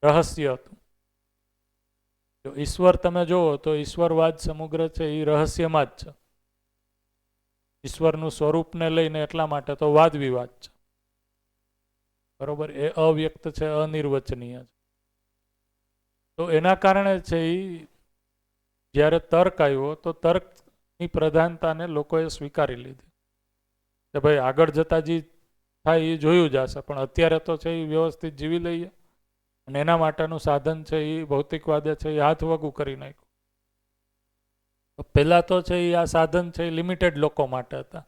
રહસ્ય હતું. જો ઈશ્વર તમે જુઓ તો ઈશ્વરવાદ સમગ્ર છે એ રહસ્યમાં જ છે. ઈશ્વરનું સ્વરૂપને લઈને એટલા માટે તો વાદ વિવાદ છે, બરોબર. એ અવ્યક્ત છે, અનિર્વચનીય છે. તો એના કારણે છે એ જ્યારે તર્ક આવ્યો તો તર્કની પ્રધાનતાને લોકોએ સ્વીકારી લીધી કે ભાઈ આગળ જતા જે થાય એ જોયું જશે, પણ અત્યારે તો છે એ વ્યવસ્થિત જીવી લઈએ. અને એના માટેનું સાધન છે એ ભૌતિકવાદે છે એ હાથ વગું કરી નાખ્યું. પહેલા તો છે એ આ સાધન છે એ લિમિટેડ લોકો માટે હતા.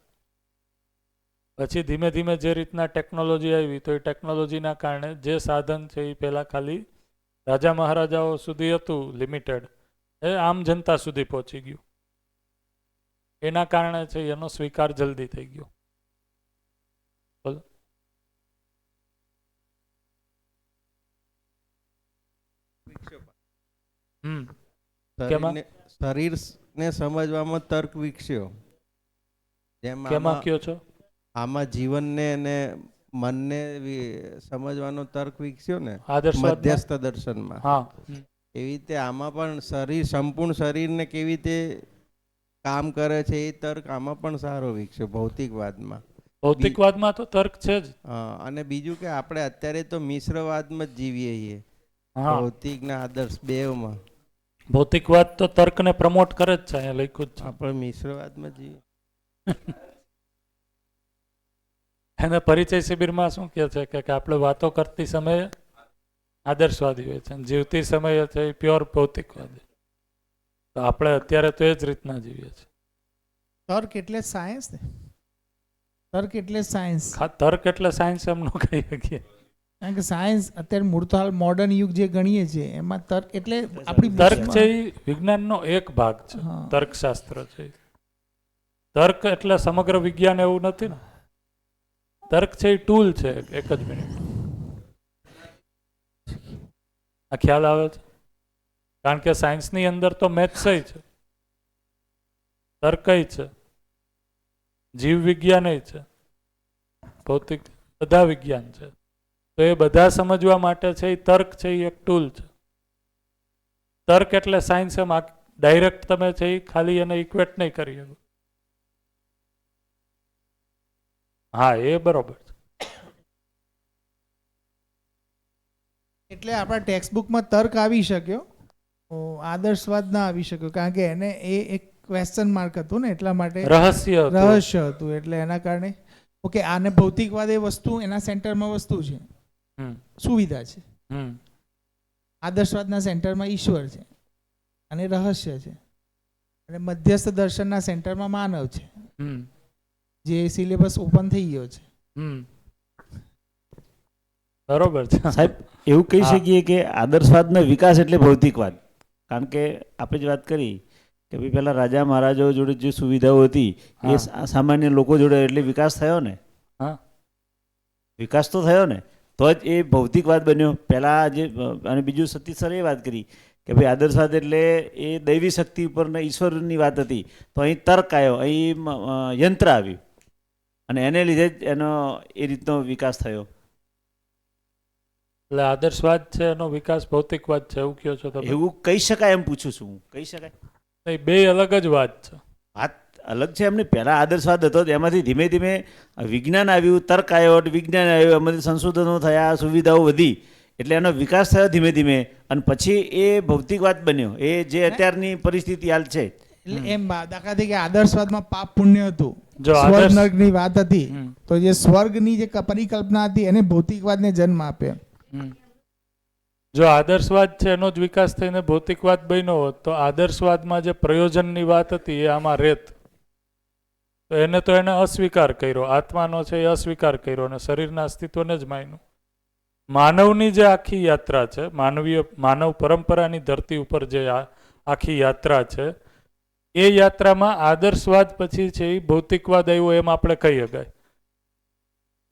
પછી ધીમે ધીમે જે રીતના ટેકનોલોજી આવી તો એ ટેકનોલોજીના કારણે જે સાધન છે એ પહેલાં ખાલી રાજા મહારાજાઓ સુધી હતું લિમિટેડ, એ આમ જનતા સુધી પહોંચી ગયું. એના કારણે છે એનો સ્વીકાર જલ્દી થઈ ગયો. શરીરને સમજવામાં તર્ક વિકસ્યો. જેમ કેમાં કયો છો? આમાં જીવનને અને મનને સમજવાનો તર્ક વિકસ્યો ને આદર્શવાદમાં? મધ્યસ્થ દર્શનમાં. હા. એવી રીતે આમાં પણ શરીર, સંપૂર્ણ શરીરને કેવી રીતે કામ કરે છે એ તર્ક આમાં પણ સારો વિકસ્યો ભૌતિકવાદમાં. ભૌતિકવાદમાં તો તર્ક છે જ. અને બીજું કે આપણે અત્યારે તો મિશ્રવાદમાં જ જીવીએ છીએ, હા. ભૌતિક ને આદર્શ બેવમાં. ભૌતિકવાદ તો તર્કને પ્રમોટ કરે જ છે, અહીંયા લખ્યું જ છે. આપણે મિશ્રવાદમાં જીવીએ. એને પરિચય શિબિરમાં શું કહે છે કે આપણે વાતો કરતી સમયે આદર્શવાદી હોય છે, જીવતી સમયે છે એ પ્યોર ભૌતિકવાદી. તો આપણે અત્યારે તો એ જ રીતના જીવીએ છીએ. તર્ક એટલે સાયન્સ ને, તર્ક એટલે સાયન્સ. તર્ક એટલે સાયન્સ એમ ન કહી શકીએ, કારણ કે સાયન્સ અત્યારે મૂળ તો હાલ મોડર્ન યુગ જે ગણીએ છીએ એમાં તર્ક એટલે આપણી તર્ક છે એ વિજ્ઞાનનો એક ભાગ છે. તર્કશાસ્ત્ર છે તર્ક એટલે સમગ્ર વિજ્ઞાન એવું નથી ને. તર્ક છે એ ટૂલ છે. એક જ મિનિટ, આ ખ્યાલ આવે છે? કારણ કે સાયન્સની અંદર તો મેથ્સ છે, તર્ક છે, જીવ વિજ્ઞાન છે, ભૌતિક બધા વિજ્ઞાન છે. તો એ બધા સમજવા માટે છે એ તર્ક છે એ એક ટૂલ છે. તર્ક એટલે સાયન્સ એમ ડાયરેક્ટ તમે છે એ ખાલી એને ઇક્વેટ નહીં કરી શકો. હા, એ બરોબર છે. એટલે આપણા ટેક્સ્ટબુકમાં તર્ક આવી શક્યો, આદર્શવાદ ના આવી શક્યો, કારણ કે એને એ એક ક્વેશ્ચન માર્ક હતું ને, એટલા માટે રહસ્ય હતું. એટલે એના કારણે ઓકે, આને ભૌતિકવાદ એ વસ્તુ એના સેન્ટરમાં વસ્તુ છે, સુવિધા છે. આદર્શવાદના સેન્ટરમાં ઈશ્વર છે અને રહસ્ય છે, અને મધ્યસ્થ દર્શનના સેન્ટરમાં માનવ છે, જે સિલેબસ ઓપન થઈ ગયો છે. બરોબર છે સાહેબ. એવું કહી શકીએ કે આદર્શવાદનો વિકાસ એટલે ભૌતિકવાદ. કારણ કે આપણે જે વાત કરી કે ભાઈ પહેલા રાજા મહારાજાઓ જોડે જે સુવિધાઓ હતી એ સામાન્ય લોકો જોડે, એટલે વિકાસ થયો ને. હા, વિકાસ તો થયો ને, તો જ એ ભૌતિકવાદ બન્યો પહેલા. જે અને બીજું સતીશ સરે એ વાત કરી કે ભાઈ આદર્શવાદ એટલે એ દૈવી શક્તિ ઉપર ને ઈશ્વરની વાત હતી, તો અહીં તર્ક આવ્યો, અહીં યંત્ર આવ્યું, અને એને લીધે જ એનો એ રીતનો વિકાસ થયો. એટલે આદર્શવાદ છે એનો વિકાસ ભૌતિકવાદ છે એવું કહો છો તમે? એવું કહી શકાય, એમ પૂછું છું હું. કહી શકાય? બે અલગ જ વાત છે. વાત અલગ છે એમને. પહેલાં આદર્શવાદ હતો, એમાંથી ધીમે ધીમે વિજ્ઞાન આવ્યું, તર્ક આવ્યો, વિજ્ઞાન આવ્યું, એમાંથી સંશોધનો થયા, સુવિધાઓ વધી, એટલે એનો વિકાસ થયો ધીમે ધીમે, અને પછી એ ભૌતિકવાદ બન્યો, એ જે અત્યારની પરિસ્થિતિ હાલ છે. એટલે એમ દાખલા તરીકે આદર્શવાદમાં પાપ પુણ્ય હતું, જો સ્વર્ગ નર્કની વાત હતી, તો જે સ્વર્ગની જે પરિકલ્પના હતી એને ભૌતિકવાદને જન્મ આપ્યો. જો આદર્શવાદ છે એનો જ વિકાસ થઈને ભૌતિકવાદ બન્યો હોત તો આદર્શવાદમાં જે પ્રયોજનની વાત હતી એ આમાં રહેત. તો એને અસ્વીકાર કર્યો, આત્માનો છે એ અસ્વીકાર કર્યો અને શરીરના અસ્તિત્વને જ માન્યું. માનવની જે આખી યાત્રા છે, માનવ પરંપરાની ધરતી ઉપર જે આખી યાત્રા છે, એ યાત્રામાં આદર્શવાદ પછી છે એ ભૌતિકવાદ આવ્યો એમ આપણે કહી શકાય.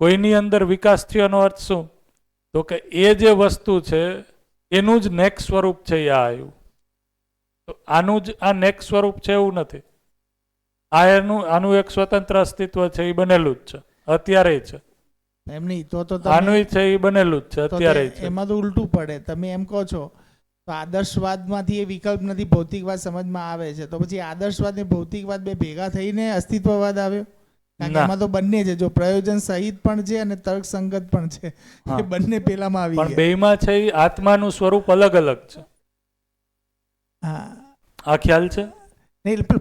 કોઈની અંદર વિકાસ થયોનો અર્થ શું? તો કે એ જે વસ્તુ છે એનું જ નેક્સ્ટ સ્વરૂપ છે એ આ આવ્યું. તો આનું જ આ નેક્સ્ટ સ્વરૂપ છે એવું નથી. આનું એક સ્વતંત્ર અસ્તિત્વ છે એ બનેલું જ છે, અત્યારે છે. એમ નહીં તો આનું છે એ બનેલું જ છે, અત્યારે છે. એમાં તો ઉલટું પડે. તમે એમ કહો છો તો આદર્શવાદમાંથી એ વિકલ્પ નથી, ભૌતિકવાદ સમજમાં આવે છે, તો પછી આદર્શવાદ ને ભૌતિકવાદ બે ભેગા થઈને અસ્તિત્વવાદ આવ્યો? કારણ કે એમાં તો બંને છે, જો પ્રયોજન સહિત પણ છે અને તર્કસંગત પણ છે, એ બંને પેલામાં આવી પણ બેયમાં છે એ આત્માનું સ્વરૂપ અલગ અલગ છે. હા, આ ખ્યાલ છે?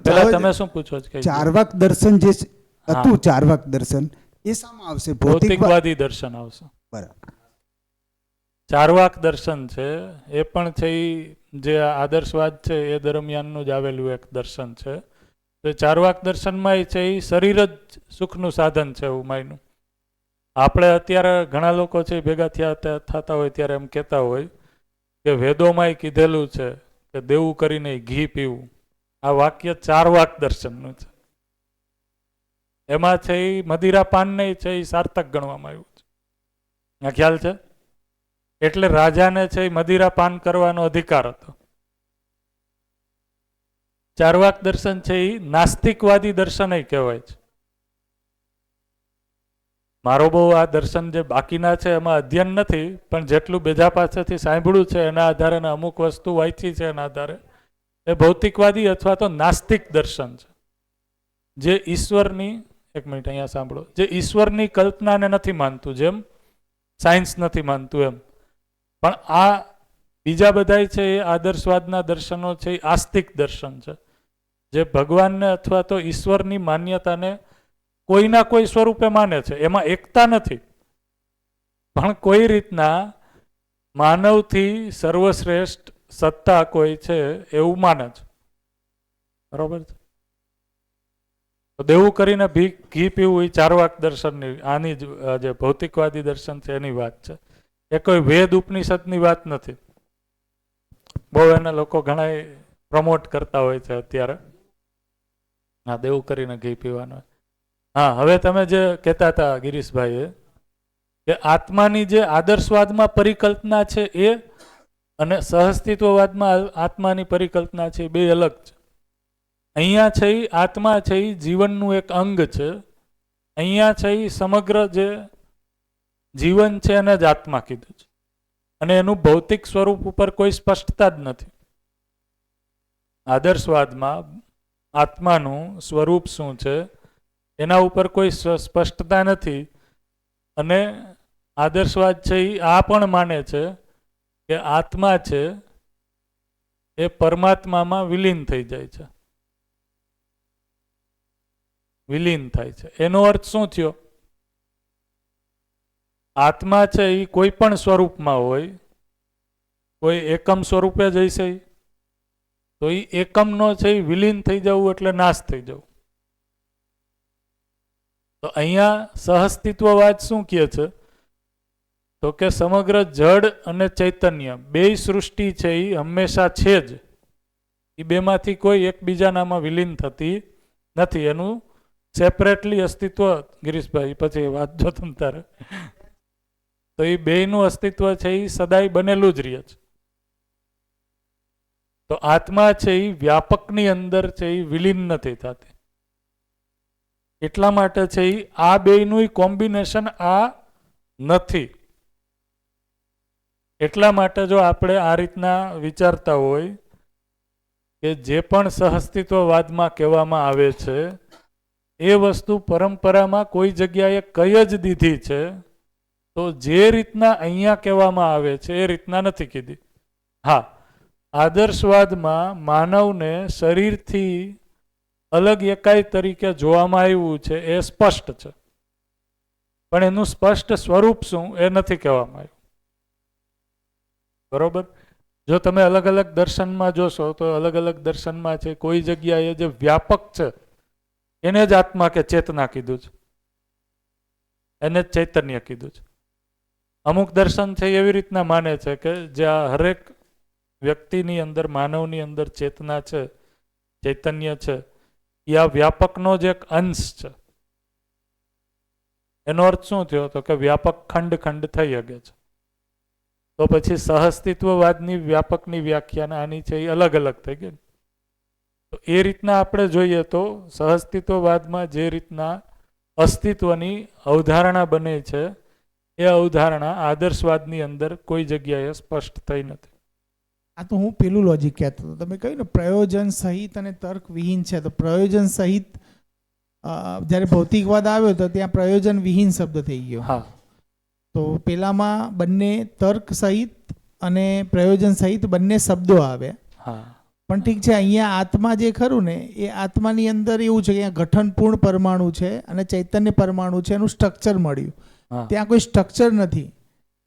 પેલા તમે શું પૂછો છો? ચાર્વાક દર્શન જે હતું, ચાર્વાક દર્શન એ શામાં આવશે? ભૌતિકવાદી દર્શન આવશે. બરાબર. ચાર્વાક દર્શન છે એ પણ છે જે આદર્શવાદ છે એ દરમિયાનનું જ આવેલું એક દર્શન છે. તો ચાર્વાક દર્શનમાં એ છે એ શરીર જ સુખનું સાધન છે એવું માન્યું. આપણે અત્યારે ઘણા લોકો છે ભેગા થતા હોય ત્યારે એમ કહેતા હોય કે વેદોમાંય કીધેલું છે કે દેવું કરીને ઘી પીવું. આ વાક્ય ચાર્વાક દર્શનનું છે. એમાં છે એ મદિરા પાનને છે એ સાર્થક ગણવામાં આવ્યું છે. આ ખ્યાલ છે? એટલે રાજાને છે એ મદિરા પાન કરવાનો અધિકાર હતો. ચાર્વાક દર્શન છે એ નાસ્તિકવાદી દર્શન કહેવાય છે. મારો બહુ આ દર્શન જે બાકીના છે એમાં અધ્યયન નથી, પણ જેટલું બીજા પાસેથી સાંભળ્યું છે એના આધારે અમુક વસ્તુ વાંચી છે એના આધારે એ ભૌતિકવાદી અથવા તો નાસ્તિક દર્શન છે. જે ઈશ્વરની, એક મિનિટ અહીંયા સાંભળો, જે ઈશ્વરની કલ્પનાને નથી માનતું, જેમ સાયન્સ નથી માનતું એમ. પણ આ બીજા બધા છે એ આદર્શવાદના દર્શનો છે એ આસ્તિક દર્શન છે, જે ભગવાનને અથવા તો ઈશ્વરની માન્યતાને કોઈના કોઈ સ્વરૂપે માને છે. એમાં એકતા નથી, પણ કોઈ રીતના માનવથી સર્વશ્રેષ્ઠ સત્તા કોઈ છે એવું માને છે. બરોબર છે? તો દેવું કરીને ઘી પીવું એ ચાર્વાક દર્શનની, આની જે ભૌતિકવાદી દર્શન છે એની વાત છે. એ કોઈ વેદ ઉપનિષદની વાત નથી. બહુ એના લોકો ઘણા પ્રમોટ કરતા હોય છે અત્યારે. હા, દેવું કરીને ઘી પીવાનું. હા, હવે તમે જે કહેતા હતા ગિરીશભાઈએ કે આત્માની જે આદર્શવાદમાં પરિકલ્પના છે એ અને સહઅસ્તિત્વવાદમાં આત્માની પરિકલ્પના છે એ બે અલગ છે. અહીંયા છે એ આત્મા છે એ જીવનનું એક અંગ છે. અહીંયા છે એ સમગ્ર જે જીવન છે એને જ આત્મા કીધું છે અને એનું ભૌતિક સ્વરૂપ ઉપર કોઈ સ્પષ્ટતા જ નથી. આદર્શવાદમાં આત્માનું સ્વરૂપ શું છે એના ઉપર કોઈ સ્પષ્ટતા નથી. અને આદર્શવાદ છે એ આ પણ માને છે કે આત્મા છે એ પરમાત્મામાં વિલીન થઈ જાય છે, વિલીન થાય છે. એનો અર્થ શું થયો? આત્મા છે એ કોઈ પણ સ્વરૂપમાં હોય, કોઈ એકમ સ્વરૂપે જ હશે તો એ એકમનો છે એ વિલીન થઈ જવું એટલે નાશ થઈ જવું. તો અહીંયા સહઅસ્તિત્વવાદ શું કહે છે? તો કે સમગ્ર જડ અને ચૈતન્ય બે સૃષ્ટિ છે એ હંમેશા છે જ. એ બેમાંથી કોઈ એકબીજાનામાં વિલીન થતી નથી. એનું સેપરેટલી અસ્તિત્વ, ગિરીશભાઈ પછી વાત જો તમ તારે, તો એ બેયનું અસ્તિત્વ છે એ સદાય બનેલું જ રહે છે. તો આત્મા છે એ વ્યાપકની અંદર છે એ વિલીન નથી થતી. એટલા માટે છે એ આ બેયનું કોમ્બિનેશન આ નથી. એટલા માટે જો આપણે આ રીતના વિચારતા હોય કે જે પણ સહઅસ્તિત્વવાદમાં કહેવામાં આવે છે એ વસ્તુ પરંપરામાં કોઈ જગ્યાએ કઈ જ દીધી છે, તો જે રીતના અહીંયા કહેવામાં આવે છે એ રીતના નથી કીધી. હા, આદર્શવાદમાં માનવને શરીરથી અલગ એકાઈ તરીકે જોવામાં આવ્યું છે એ સ્પષ્ટ છે, પણ એનું સ્પષ્ટ સ્વરૂપ શું એ નથી કહેવામાં આવ્યું. બરોબર? જો તમે અલગ અલગ દર્શનમાં જોશો તો અલગ અલગ દર્શનમાં છે કોઈ જગ્યાએ જે વ્યાપક છે એને જ આત્મા કે ચેતના કીધું છે, એને જ ચૈતન્ય કીધું છે. અમુક દર્શન છે એવી રીતના માને છે કે જે આ હરેક વ્યક્તિની અંદર, માનવની અંદર ચેતના છે, ચૈતન્ય છે, એ આ વ્યાપકનો જ એક અંશ છે. એનો અર્થ શું થયો તો કે વ્યાપક ખંડ ખંડ થઈ શકે છે. તો પછી સહઅસ્તિત્વવાદની વ્યાપકની વ્યાખ્યા આની છે એ અલગ અલગ થઈ ગઈ. તો એ રીતના આપણે જોઈએ તો સહઅસ્તિત્વવાદમાં જે રીતના અસ્તિત્વની અવધારણા બને છે એ અવધારણા આદર્શવાદની અંદર કોઈ જગ્યાએ સ્પષ્ટ થઈ નથી. આ તો હું પેલું લોજિક કહેતો હતો. તમે કહ્યું ને પ્રયોજન સહિત અને તર્ક વિહીન છે. તો પ્રયોજન સહિત જ્યારે ભૌતિકવાદ આવ્યો તો ત્યાં પ્રયોજન વિહીન શબ્દ થઈ ગયો. હા, તો પેલામાં બંને તર્ક સહિત અને પ્રયોજન સહિત બંને શબ્દો આવે. હા, પણ ઠીક છે, અહીંયા આત્મા જે ખરું ને એ આત્માની અંદર એવું છે કે અહીંયા ગઠનપૂર્ણ પરમાણુ છે અને ચૈતન્ય પરમાણુ છે, એનું સ્ટ્રક્ચર મળ્યું. હા, ત્યાં કોઈ સ્ટ્રક્ચર નથી.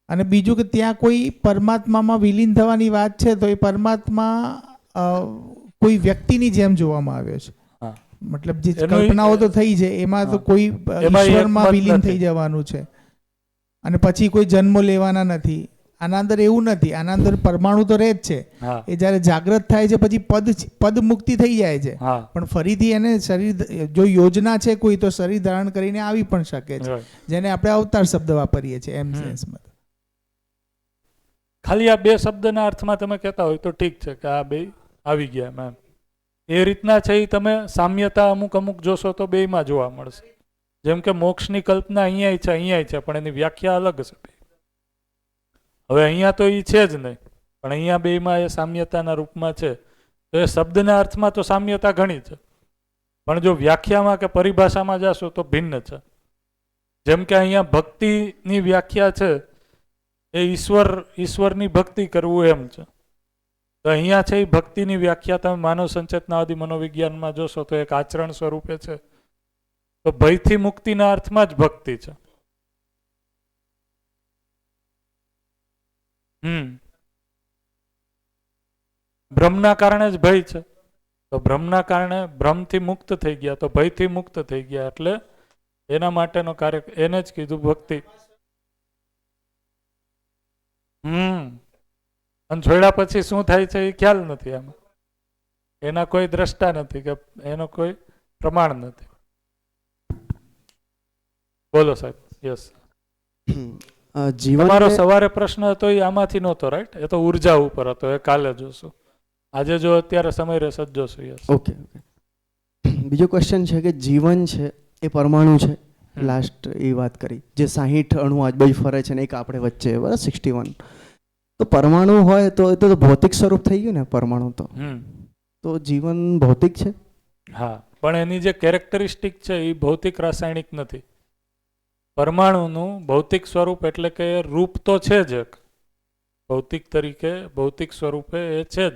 અને બીજું કે ત્યાં કોઈ પરમાત્મામાં વિલીન થવાની વાત છે તો એ પરમાત્મા કોઈ વ્યક્તિની જેમ જોવામાં આવ્યો છે. હા. મતલબ જે એનું કલ્પનાઓ તો થઈ છે એમાં તો હા. કોઈ એમાં ઈશ્વરમાં એકમત વિલીન નથી. થઈ જવાનું છે અને પછી કોઈ જન્મો લેવાના નથી. આના અંદર એવું નથી. આના અંદર પરમાણુ તો રહે જ છે. હા, એ જ્યારે જાગ્રત થાય છે પછી પદ મુક્તિ થઈ જાય છે. હા, પણ ફરીથી એને શરીર, જો યોજના છે કોઈ, તો શરીર ધારણ કરીને આવી પણ શકે છે, right. જેને આપણે અવતાર શબ્દ વાપરીએ છીએ એમ સેન્સમાં. ખાલી આ બે શબ્દના અર્થમાં તમે કહેતા હોય તો ઠીક છે કે આ બે આવી ગયા એમ. એ રીતના છે એ તમે સામ્યતા અમુક અમુક જોશો તો બેયમાં જોવા મળશે. જેમ કે મોક્ષની કલ્પના અહીંયા છે પણ એની વ્યાખ્યા અલગ છે. હવે અહીંયા તો એ છે જ નહીં, પણ અહીંયા બેયમાં એ સામ્યતાના રૂપમાં છે. તો એ શબ્દના અર્થમાં તો સામ્યતા ઘણી છે, પણ જો વ્યાખ્યામાં કે પરિભાષામાં જશો તો ભિન્ન છે. જેમ કે અહીંયા ભક્તિની વ્યાખ્યા છે એ ઈશ્વરની ભક્તિ કરવું એમ છે. તો અહીંયા છે એ ભક્તિની વ્યાખ્યા તમે માનવ સંચેતનાવાદી મનોવિજ્ઞાનમાં જોશો તો એક આચરણ સ્વરૂપે છે. તો ભયથી મુક્તિના અર્થમાં જ ભક્તિ છે. ભ્રમના કારણે જ ભય છે. તો ભ્રમના કારણે ભ્રમથી મુક્ત થઈ ગયા, તો ભયથી મુક્ત થઈ ગયા, એટલે એના માટેનો કાર્ય એને જ કીધું ભક્તિ. અને જોડ્યા પછી શું થાય છે એ ખ્યાલ નથી. એમાં એના કોઈ દ્રષ્ટા નથી કે એનો કોઈ પ્રમાણ નથી. બોલો સાહેબ. યસ, તમારો સવારે પ્રશ્ન હતો એ આમાંથી નહોતો, રાઈટ? એ તો ઉર્જા ઉપર હતો, એ કાલે જોશું. આજે જો અત્યારે સમય રહેશે જ જોશું. યસ. ઓકે. બીજો ક્વેશ્ચન છે કે જીવન છે એ પરમાણુ છે. લાસ્ટ એ વાત કરી જે 60 અણુ આજુબાજુ ફરે છે ને એક આપણે વચ્ચે, બરાબર, 61. તો પરમાણુ હોય તો એ તો ભૌતિક સ્વરૂપ થઈ ગયું ને પરમાણુ. તો જીવન ભૌતિક છે? હા, પણ એની જે કેરેક્ટરિસ્ટિક છે એ ભૌતિક રાસાયણિક નથી. પરમાણુનું ભૌતિક સ્વરૂપ એટલે કે રૂપ તો છે જ, એક ભૌતિક તરીકે ભૌતિક સ્વરૂપે એ છે જ,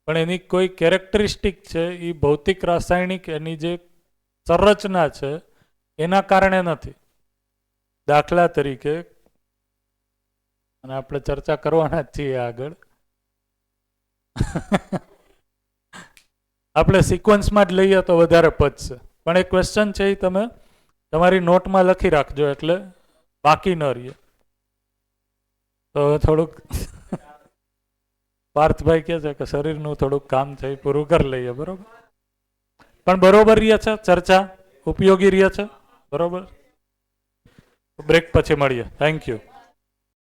પણ એની કોઈ કેરેક્ટરિસ્ટિક છે એ ભૌતિક રાસાયણિક એની જે સંરચના છે એના કારણે નથી. દાખલા તરીકે, અને આપણે ચર્ચા કરવાના જ છીએ આગળ, આપણે સિક્વન્સમાં જ લઈએ તો વધારે પચશે. પણ એક ક્વેશ્ચન છે એ તમે તમારી નોટમાં લખી રાખજો એટલે બાકી ન રહીએ. તો થોડુંક પાર્થભાઈ કહે છે કે શરીરનું થોડુંક કામ છે એ પૂરું કરી લઈએ, બરોબર? પણ બરોબર રહે છે ચર્ચા, ઉપયોગી રહે છે, બરોબર? બ્રેક પછી મળીએ. Thank you.